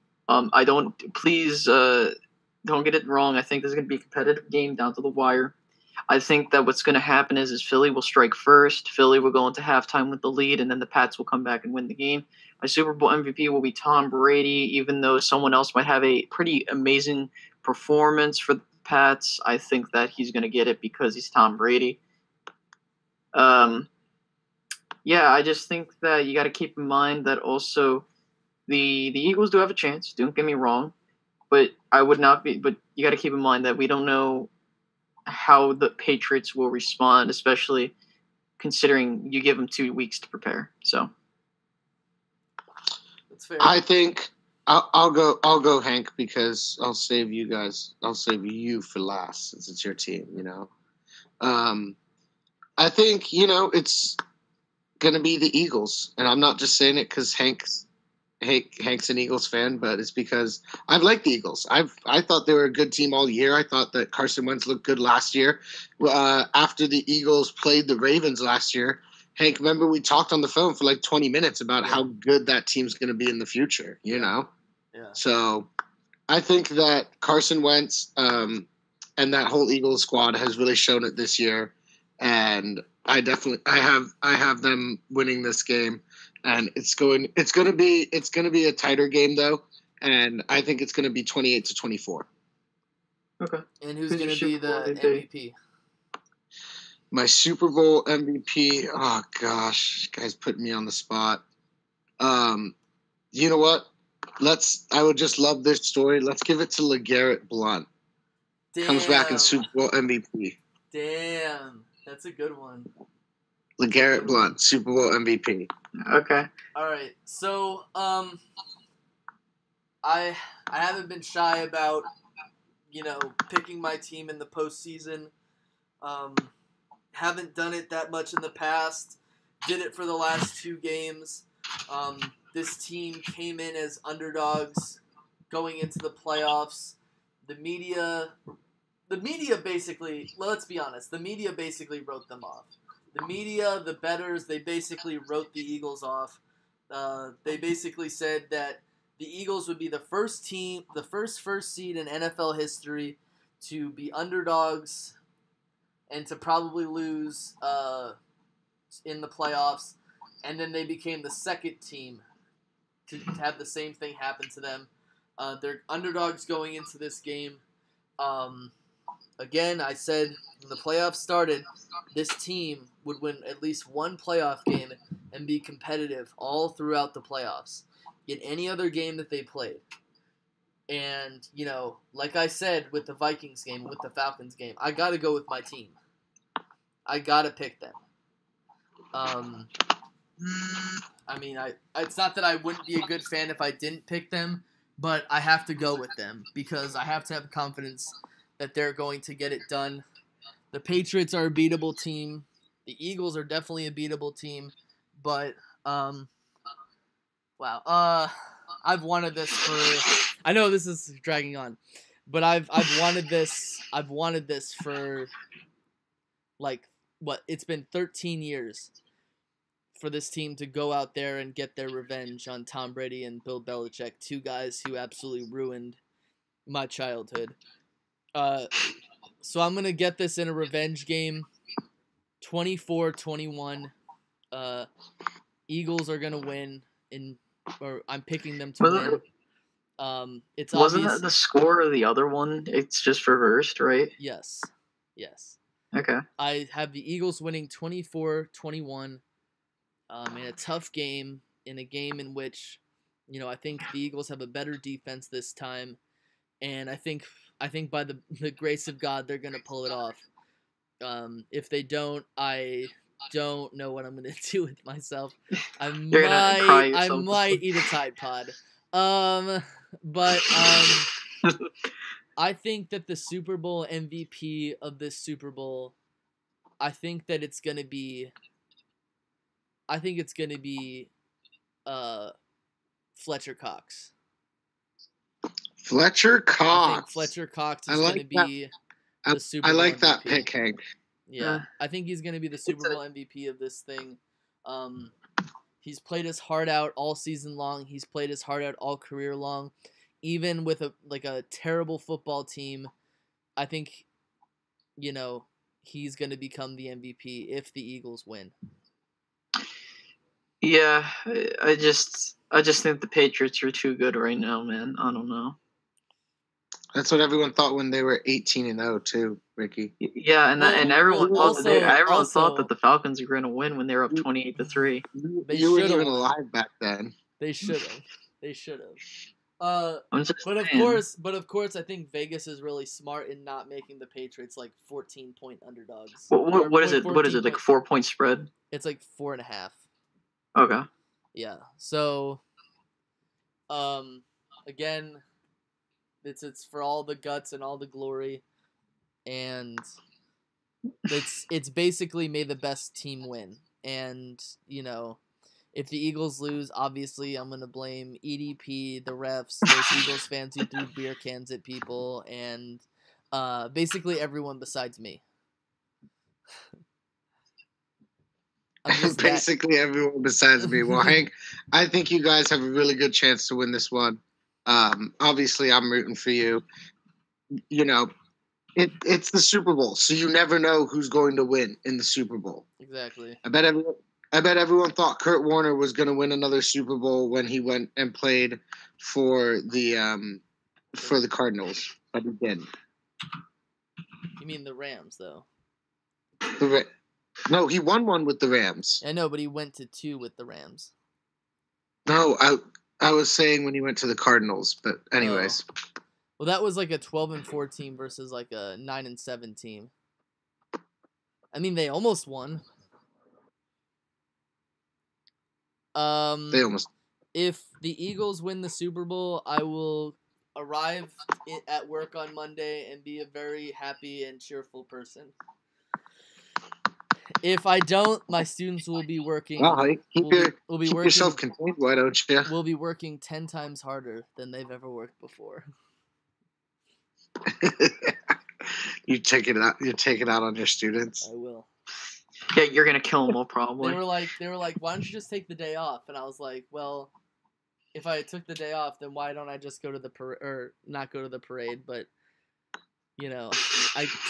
Please don't get it wrong. I think this is gonna be a competitive game down to the wire. I think that what's gonna happen is Philly will strike first. Philly will go into halftime with the lead, and then the Pats will come back and win the game. My Super Bowl MVP will be Tom Brady, even though someone else might have a pretty amazing performance for the Pats. I think that he's gonna get it because he's Tom Brady. Yeah, I just think that you got to keep in mind that also the Eagles do have a chance. Don't get me wrong, but you got to keep in mind that we don't know how the Patriots will respond, especially considering you give them 2 weeks to prepare. So that's fair. I think I'll go Hank because I'll save you guys. I'll save you for last since it's your team. I think it's going to be the Eagles, and I'm not just saying it because Hank's an Eagles fan, but it's because I've liked the Eagles. I thought they were a good team all year. I thought that Carson Wentz looked good last year. After the Eagles played the Ravens last year, Hank, remember we talked on the phone for like 20 minutes about how good that team's going to be in the future, Yeah. So I think that Carson Wentz and that whole Eagles squad has really shown it this year, and I have them winning this game, and it's going to be a tighter game though, and I think it's going to be 28-24. Okay. And who's going to be the MVP? My Super Bowl MVP. Oh gosh, guys, putting me on the spot. You know what? I would just love this story. Let's give it to LeGarrette Blount. Damn. Comes back in Super Bowl MVP. Damn. That's a good one. LeGarrette Blount, Super Bowl MVP. Okay. All right. So, I haven't been shy about, picking my team in the postseason. Haven't done it that much in the past. Did it for the last 2 games. this team came in as underdogs going into the playoffs. The media basically, let's be honest, the media basically wrote them off. The media, the bettors, they basically wrote the Eagles off. They basically said that the Eagles would be the first seed in NFL history to be underdogs and to probably lose in the playoffs. And then they became the second team to have the same thing happen to them. They're underdogs going into this game. Again, I said when the playoffs started, this team would win at least one playoff game and be competitive all throughout the playoffs in any other game that they played. And, you know, like I said with the Vikings game, with the Falcons game, I got to go with my team. I got to pick them. I mean, it's not that I wouldn't be a good fan if I didn't pick them, but I have to go with them because I have to have confidence that they're going to get it done. The Patriots are a beatable team. The Eagles are definitely a beatable team, but wow. I've wanted this for. I know this is dragging on, but I've wanted this. I've wanted this for like what? It's been 13 years for this team to go out there and get their revenge on Tom Brady and Bill Belichick, two guys who absolutely ruined my childhood. So I'm going to get this in a revenge game, 24-21. Eagles are going to win, or I'm picking them to win. It's wasn't obvious. that the score of the other one? It's just reversed, right? Yes. Okay. I have the Eagles winning 24-21 in a tough game, in a game in which, you know, I think the Eagles have a better defense this time, and I think by the grace of God, they're going to pull it off. If they don't, I don't know what I'm going to do with myself. I might eat a Tide Pod. But I think that the Super Bowl MVP of this Super Bowl, I think it's going to be Fletcher Cox. Fletcher Cox. I think Fletcher Cox is going to be the Super Bowl I like MVP. that pick, Hank. Yeah, I think he's going to be the Super Bowl MVP of this thing. He's played his heart out all season long. He's played his heart out all career long. Even with a terrible football team, I think, you know, he's going to become the MVP if the Eagles win. Yeah, I just think the Patriots are too good right now, man. I don't know. That's what everyone thought when they were 18-0 too, Ricky. Yeah, and everyone thought that the Falcons were going to win when they were up 28-3. You weren't even alive back then. They should have. But of course, I think Vegas is really smart in not making the Patriots like 14-point underdogs. What is it? What is it? Like 4-point spread? It's like 4.5. Okay. Yeah. So, again, it's for all the guts and all the glory, and it's basically may the best team win. And you know, if the Eagles lose, obviously I'm gonna blame EDP, the refs, those Eagles fans who threw beer cans at people, and basically everyone besides me. Basically everyone besides me. Well, Hank, I think you guys have a really good chance to win this one. Obviously, I'm rooting for you. You know, it's the Super Bowl, so you never know who's going to win in the Super Bowl. Exactly. I bet everyone thought Kurt Warner was going to win another Super Bowl when he went and played for the Cardinals, but he didn't. You mean the Rams, though? No, he won one with the Rams. I know, but he went to 2 with the Rams. No, I was saying when he went to the Cardinals, but anyways. Oh. Well, that was like a 12-4 team versus like a 9-7 team. I mean, they almost won. They almost. If the Eagles win the Super Bowl, I will arrive at work on Monday and be a very happy and cheerful person. If I don't, my students will be working. Well, keep working, yourself contained. Why don't you? We'll be working 10 times harder than they've ever worked before. You take it out. You take it out on your students. I will. Yeah, you're gonna kill them all probably. They were like, why don't you just take the day off? And I was like, well, if I took the day off, then why don't I just go to the or not go to the parade? But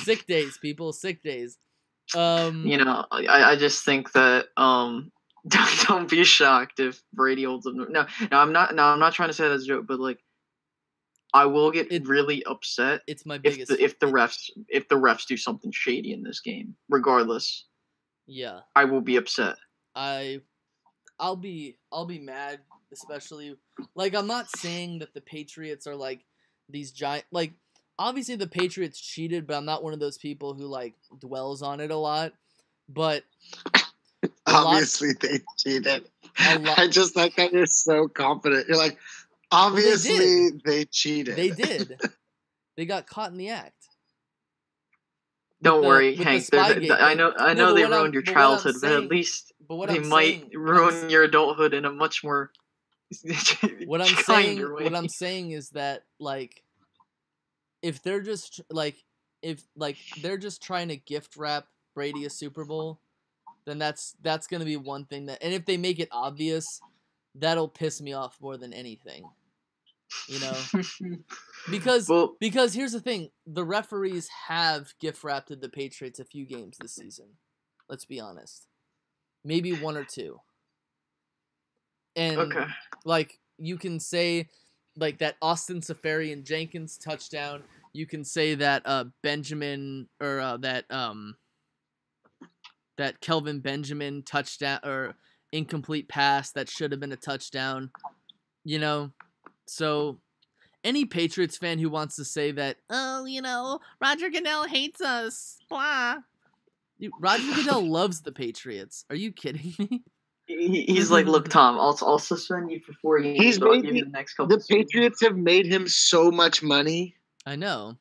sick days, people, sick days. I just think that don't be shocked if Brady holds up. No, I'm not trying to say that as a joke, but like, I will get really upset. It's my biggest if the refs do something shady in this game, regardless. Yeah, I will be upset. I'll be mad, especially like I'm not saying that the Patriots are like these giant like. Obviously, the Patriots cheated, but I'm not one of those people who, like, dwells on it a lot. But obviously, they cheated. I just like that you're so confident. You're like, obviously, they cheated. They did. They got caught in the act. Don't worry, Hank. I know they ruined your childhood, but at least they might ruin your adulthood in a much more What I'm saying is that, like, if they're just they're just trying to gift wrap Brady a Super Bowl, then that's gonna be one thing and if they make it obvious, that'll piss me off more than anything. Because here's the thing, the referees have gift wrapped the Patriots a few games this season. Let's be honest, maybe one or two. And like you can say. Like that Austin Seferian-Jenkins touchdown. You can say that Benjamin or that Kelvin Benjamin touchdown or incomplete pass that should have been a touchdown. So any Patriots fan who wants to say that, Roger Goodell hates us, blah. Roger Goodell loves the Patriots. Are you kidding me? He's like, look, Tom, I'll suspend you for 4 games. The next couple. The Patriots have made him so much money. I know.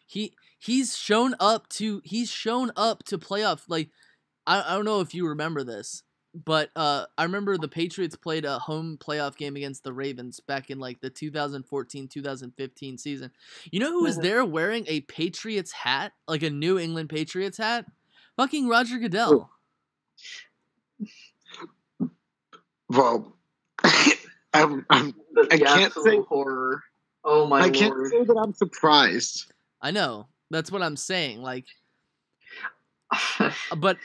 He's shown up to playoff. Like, I don't know if you remember this, but I remember the Patriots played a home playoff game against the Ravens back in like the 2014-2015 season. You know who was there wearing a Patriots hat, like a New England Patriots hat? Fucking Roger Goodell. Well, I can't say horror. Oh my lord! I can't say that I'm surprised. I know, that's what I'm saying. Like, but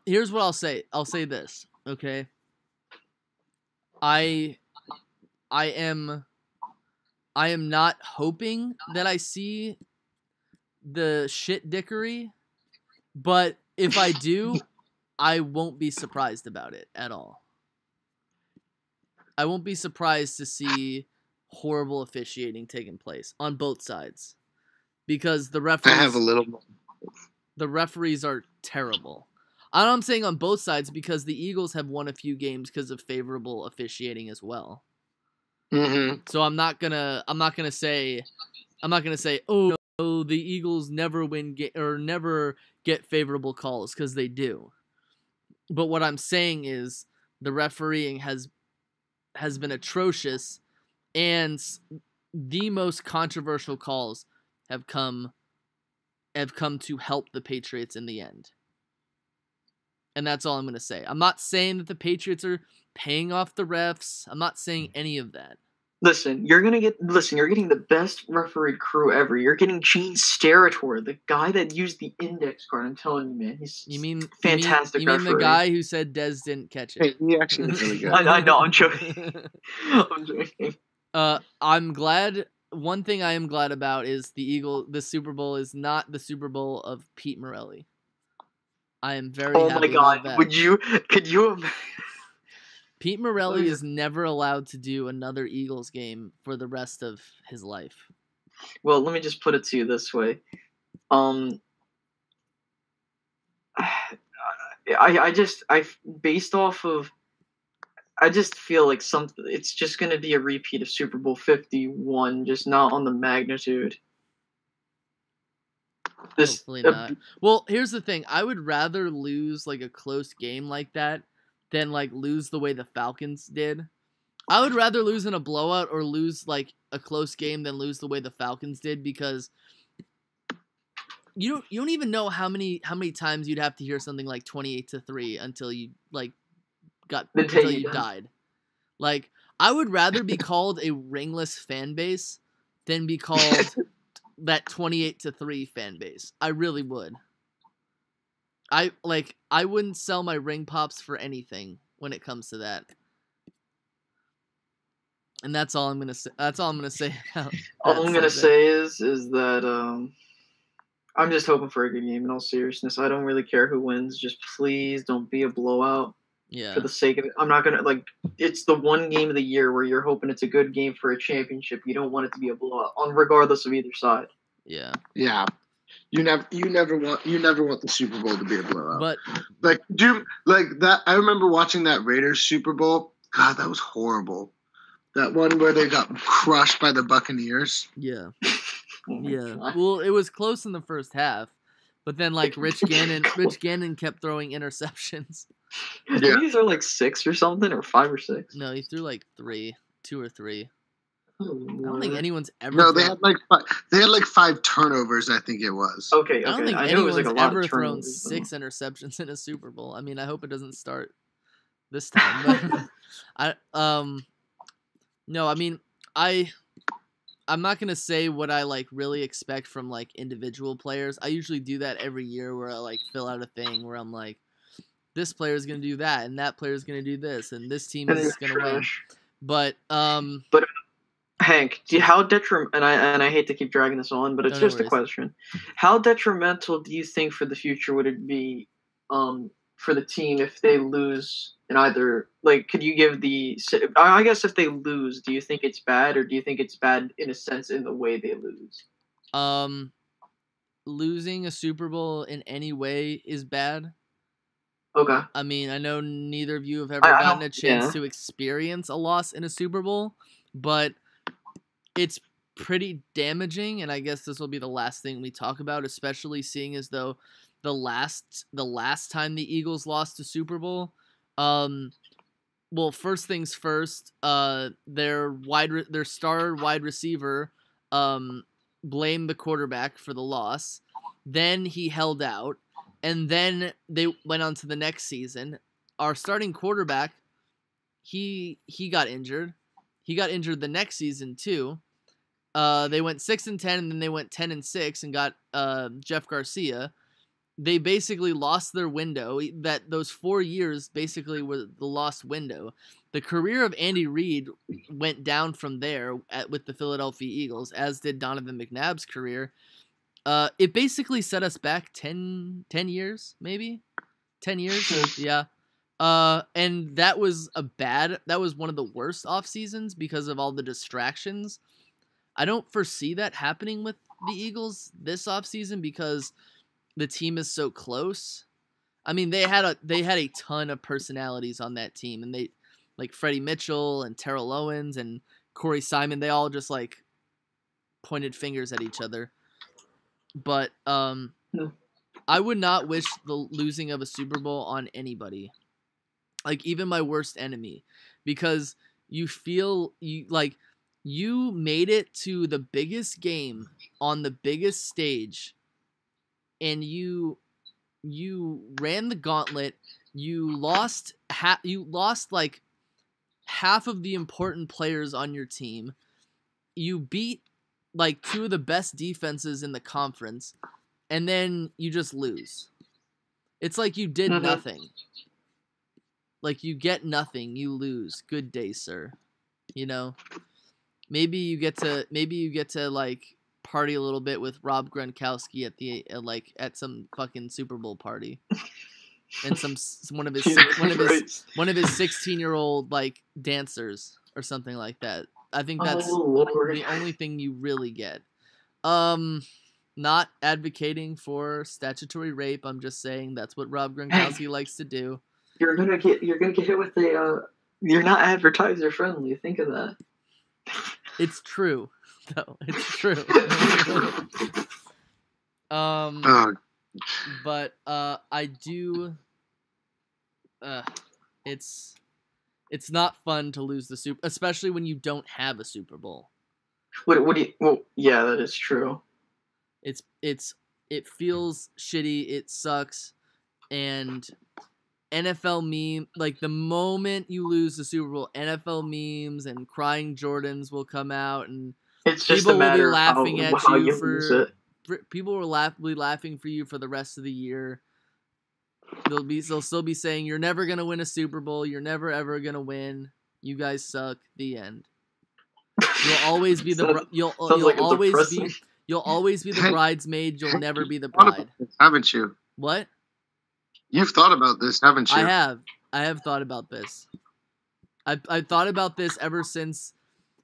here's what I'll say. I'll say this, okay? I am not hoping that I see the shit dickery, but if I do, I won't be surprised about it at all. I won't be surprised to see horrible officiating taking place on both sides, because the referees are terrible. I'm saying on both sides because the Eagles have won a few games because of favorable officiating as well. Mm-hmm. So I'm not gonna say, oh no, the Eagles never win or never get favorable calls, because they do. But what I'm saying is the refereeing has been atrocious, and the most controversial calls have come to help the Patriots in the end. And that's all I'm going to say. I'm not saying that the Patriots are paying off the refs. I'm not saying any of that. Listen, you're getting the best referee crew ever. You're getting Gene Steratore, the guy that used the index card. I'm telling you, man, he's fantastic. You mean the guy who said Dez didn't catch it? Hey, he actually did really good. I know, I'm joking. I'm joking. I'm glad. One thing I am glad about is the Super Bowl is not the Super Bowl of Pete Morelli. I am very happy about that. Oh my God! Could you imagine? Pete Morelli is never allowed to do another Eagles game for the rest of his life. Well, let me just put it to you this way. I just feel like it's just going to be a repeat of Super Bowl 51, just not on the magnitude. This Hopefully not. Well, here's the thing. I would rather lose like a close game like that than like lose the way the Falcons did. I would rather lose in a blowout or lose like a close game than lose the way the Falcons did, because you don't even know how many times you'd have to hear something like 28-3 until you like until you died. Like, I would rather be called a ringless fan base than be called that 28-3 fan base. I really would. I wouldn't sell my ring pops for anything when it comes to that. And that's all I'm gonna say. That's all I'm gonna say. All I'm gonna say is that I'm just hoping for a good game. In all seriousness, I don't really care who wins. Just please don't be a blowout. Yeah. For the sake of it, I'm not gonna like. It's the one game of the year where you're hoping it's a good game for a championship. You don't want it to be a blowout, regardless of either side. Yeah. Yeah. You never want the Super Bowl to be a blowout. But that. I remember watching that Raiders Super Bowl. God, that was horrible. That one where they got crushed by the Buccaneers. Yeah. Oh Yeah. God. Well, it was close in the first half, but then like Rich Gannon kept throwing interceptions. I think these are like 6 or something, or 5 or 6. No, he threw like 2 or 3. Oh, I don't think anyone's ever. No, they had like 5 turnovers. I think it was. Okay, I don't think I knew it was anyone's like a lot ever of thrown turnovers. 6 interceptions in a Super Bowl. I mean, I hope it doesn't start this time. But no, I mean, I'm not gonna say what I like really expect from like individual players. I usually do that every year where I like fill out a thing where I'm like, this player is gonna do that and that player is gonna do this and this team is gonna win. But Hank, and I hate to keep dragging this on, but it's No just a worries. question. How detrimental do you think for the future would it be for the team if they lose in either, like, could you give I guess if they lose, do you think it's bad, or do you think it's bad in a sense in the way they lose? Losing a Super Bowl in any way is bad. Okay. I mean, I know neither of you have ever I gotten don't- a chance yeah. to experience a loss in a Super Bowl, but it's pretty damaging, and I guess this will be the last thing we talk about, especially seeing as though the last time the Eagles lost a Super Bowl, well, first things first, their star wide receiver blamed the quarterback for the loss. Then he held out, and then they went on to the next season. Our starting quarterback, he got injured. He got injured the next season too. They went 6-10, and then they went 10-6 and got Jeff Garcia. They basically lost their window. Those 4 years basically were the lost window. The career of Andy Reid went down from there with the Philadelphia Eagles, as did Donovan McNabb's career. It basically set us back 10 years, maybe 10 years. Yeah. And that was one of the worst off seasons because of all the distractions. I don't foresee that happening with the Eagles this off season because the team is so close. I mean, they had a ton of personalities on that team, and they, like Freddie Mitchell and Terrell Owens and Corey Simon, they all just like pointed fingers at each other. But I would not wish the losing of a Super Bowl on anybody, like even my worst enemy, because you feel you made it to the biggest game on the biggest stage, and you ran the gauntlet. You lost like half of the important players on your team. You beat like 2 of the best defenses in the conference, and then you just lose. It's like you did nothing. Like you get nothing, you lose. Good day, sir. You know? Maybe you get to like party a little bit with Rob Gronkowski at some fucking Super Bowl party, and one of his 16-year-old like dancers or something like that. I think that's the only thing you really get. Not advocating for statutory rape. I'm just saying that's what Rob Gronkowski likes to do. You're gonna get hit with a. You're not advertiser friendly. Think of that. It's true, though. It's true. Oh, But I do. It's not fun to lose the Super, especially when you don't have a Super Bowl. What do you? Well, yeah, that is true. It feels shitty. It sucks, and NFL meme, like the moment you lose the Super Bowl, NFL memes and crying Jordans will come out, and It's just people a will be matter of laughing at how you lose for. it. People will be laughing for you for the rest of the year. They'll still be saying you're never gonna win a Super Bowl. You're never ever gonna win. You guys suck. The end. You'll always be the you'll like always depressing. be you'll always be the bridesmaid. You'll never be the thought bride. about this, haven't you? What? You've thought about this, haven't you? I have thought about this. I've thought about this ever since.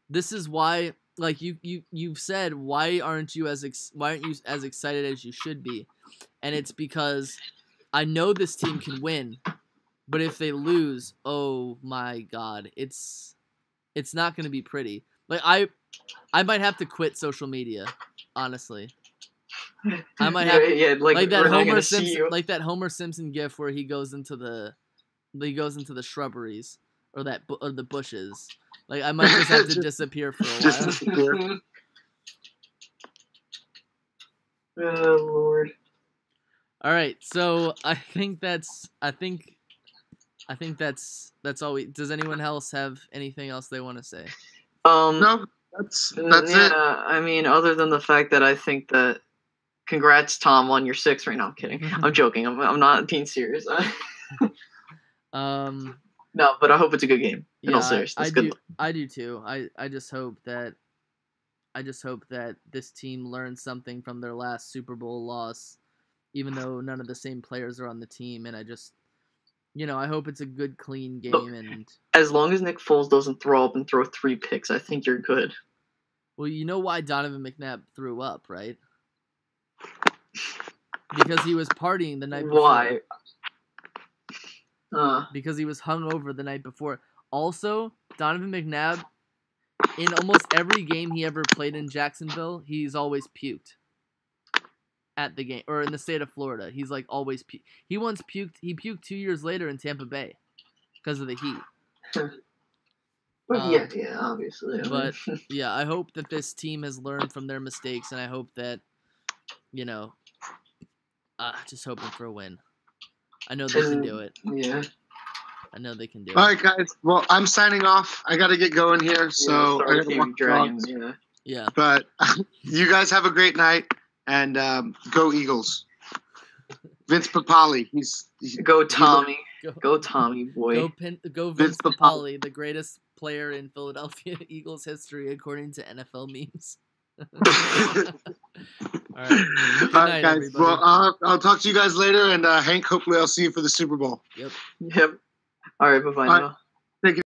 This is why, like you've said, why aren't you as excited as you should be? And it's because I know this team can win, but if they lose, oh my god, it's not going to be pretty. Like I might have to quit social media, honestly. I might have like that Homer Simpson, like that Homer Simpson gif where he goes into the shrubberies or the bushes. Like I might just have to disappear for a while. Just disappear. Oh Lord. All right, so I think that's all we. Does anyone else have anything else they want to say? No, that's it. I mean, other than the fact that I think that, congrats Tom on your 6 right now. I'm kidding. I'm joking. I'm not being serious. No, but I hope it's a good game. In all seriousness, I do too. I just hope that this team learns something from their last Super Bowl loss, even though none of the same players are on the team. And I just, I hope it's a good, clean game. And as long as Nick Foles doesn't throw up and throw 3 picks, I think you're good. Well, you know why Donovan McNabb threw up, right? Because he was partying the night before. Why? Because he was hungover the night before. Also, Donovan McNabb, in almost every game he ever played in Jacksonville, he's always puked at the game, or in the state of Florida. He's like always puked. He once puked. He puked 2 years later in Tampa Bay because of the heat. Yeah, obviously. But yeah, I hope that this team has learned from their mistakes, and I hope that, just hoping for a win. I know they can do it. Yeah. I know they can do it. All right, guys. Well, I'm signing off. I got to get going here, so I got to walk Dragons. Yeah. But you guys have a great night, and go Eagles. Vince Papale. Go Tommy. Go Tommy, boy. Go Vince Papale, the greatest player in Philadelphia Eagles history, according to NFL memes. All right. Good night, guys. everybody. Well, I'll talk to you guys later, and Hank, hopefully I'll see you for the Super Bowl. Yep. All right, bye-bye now.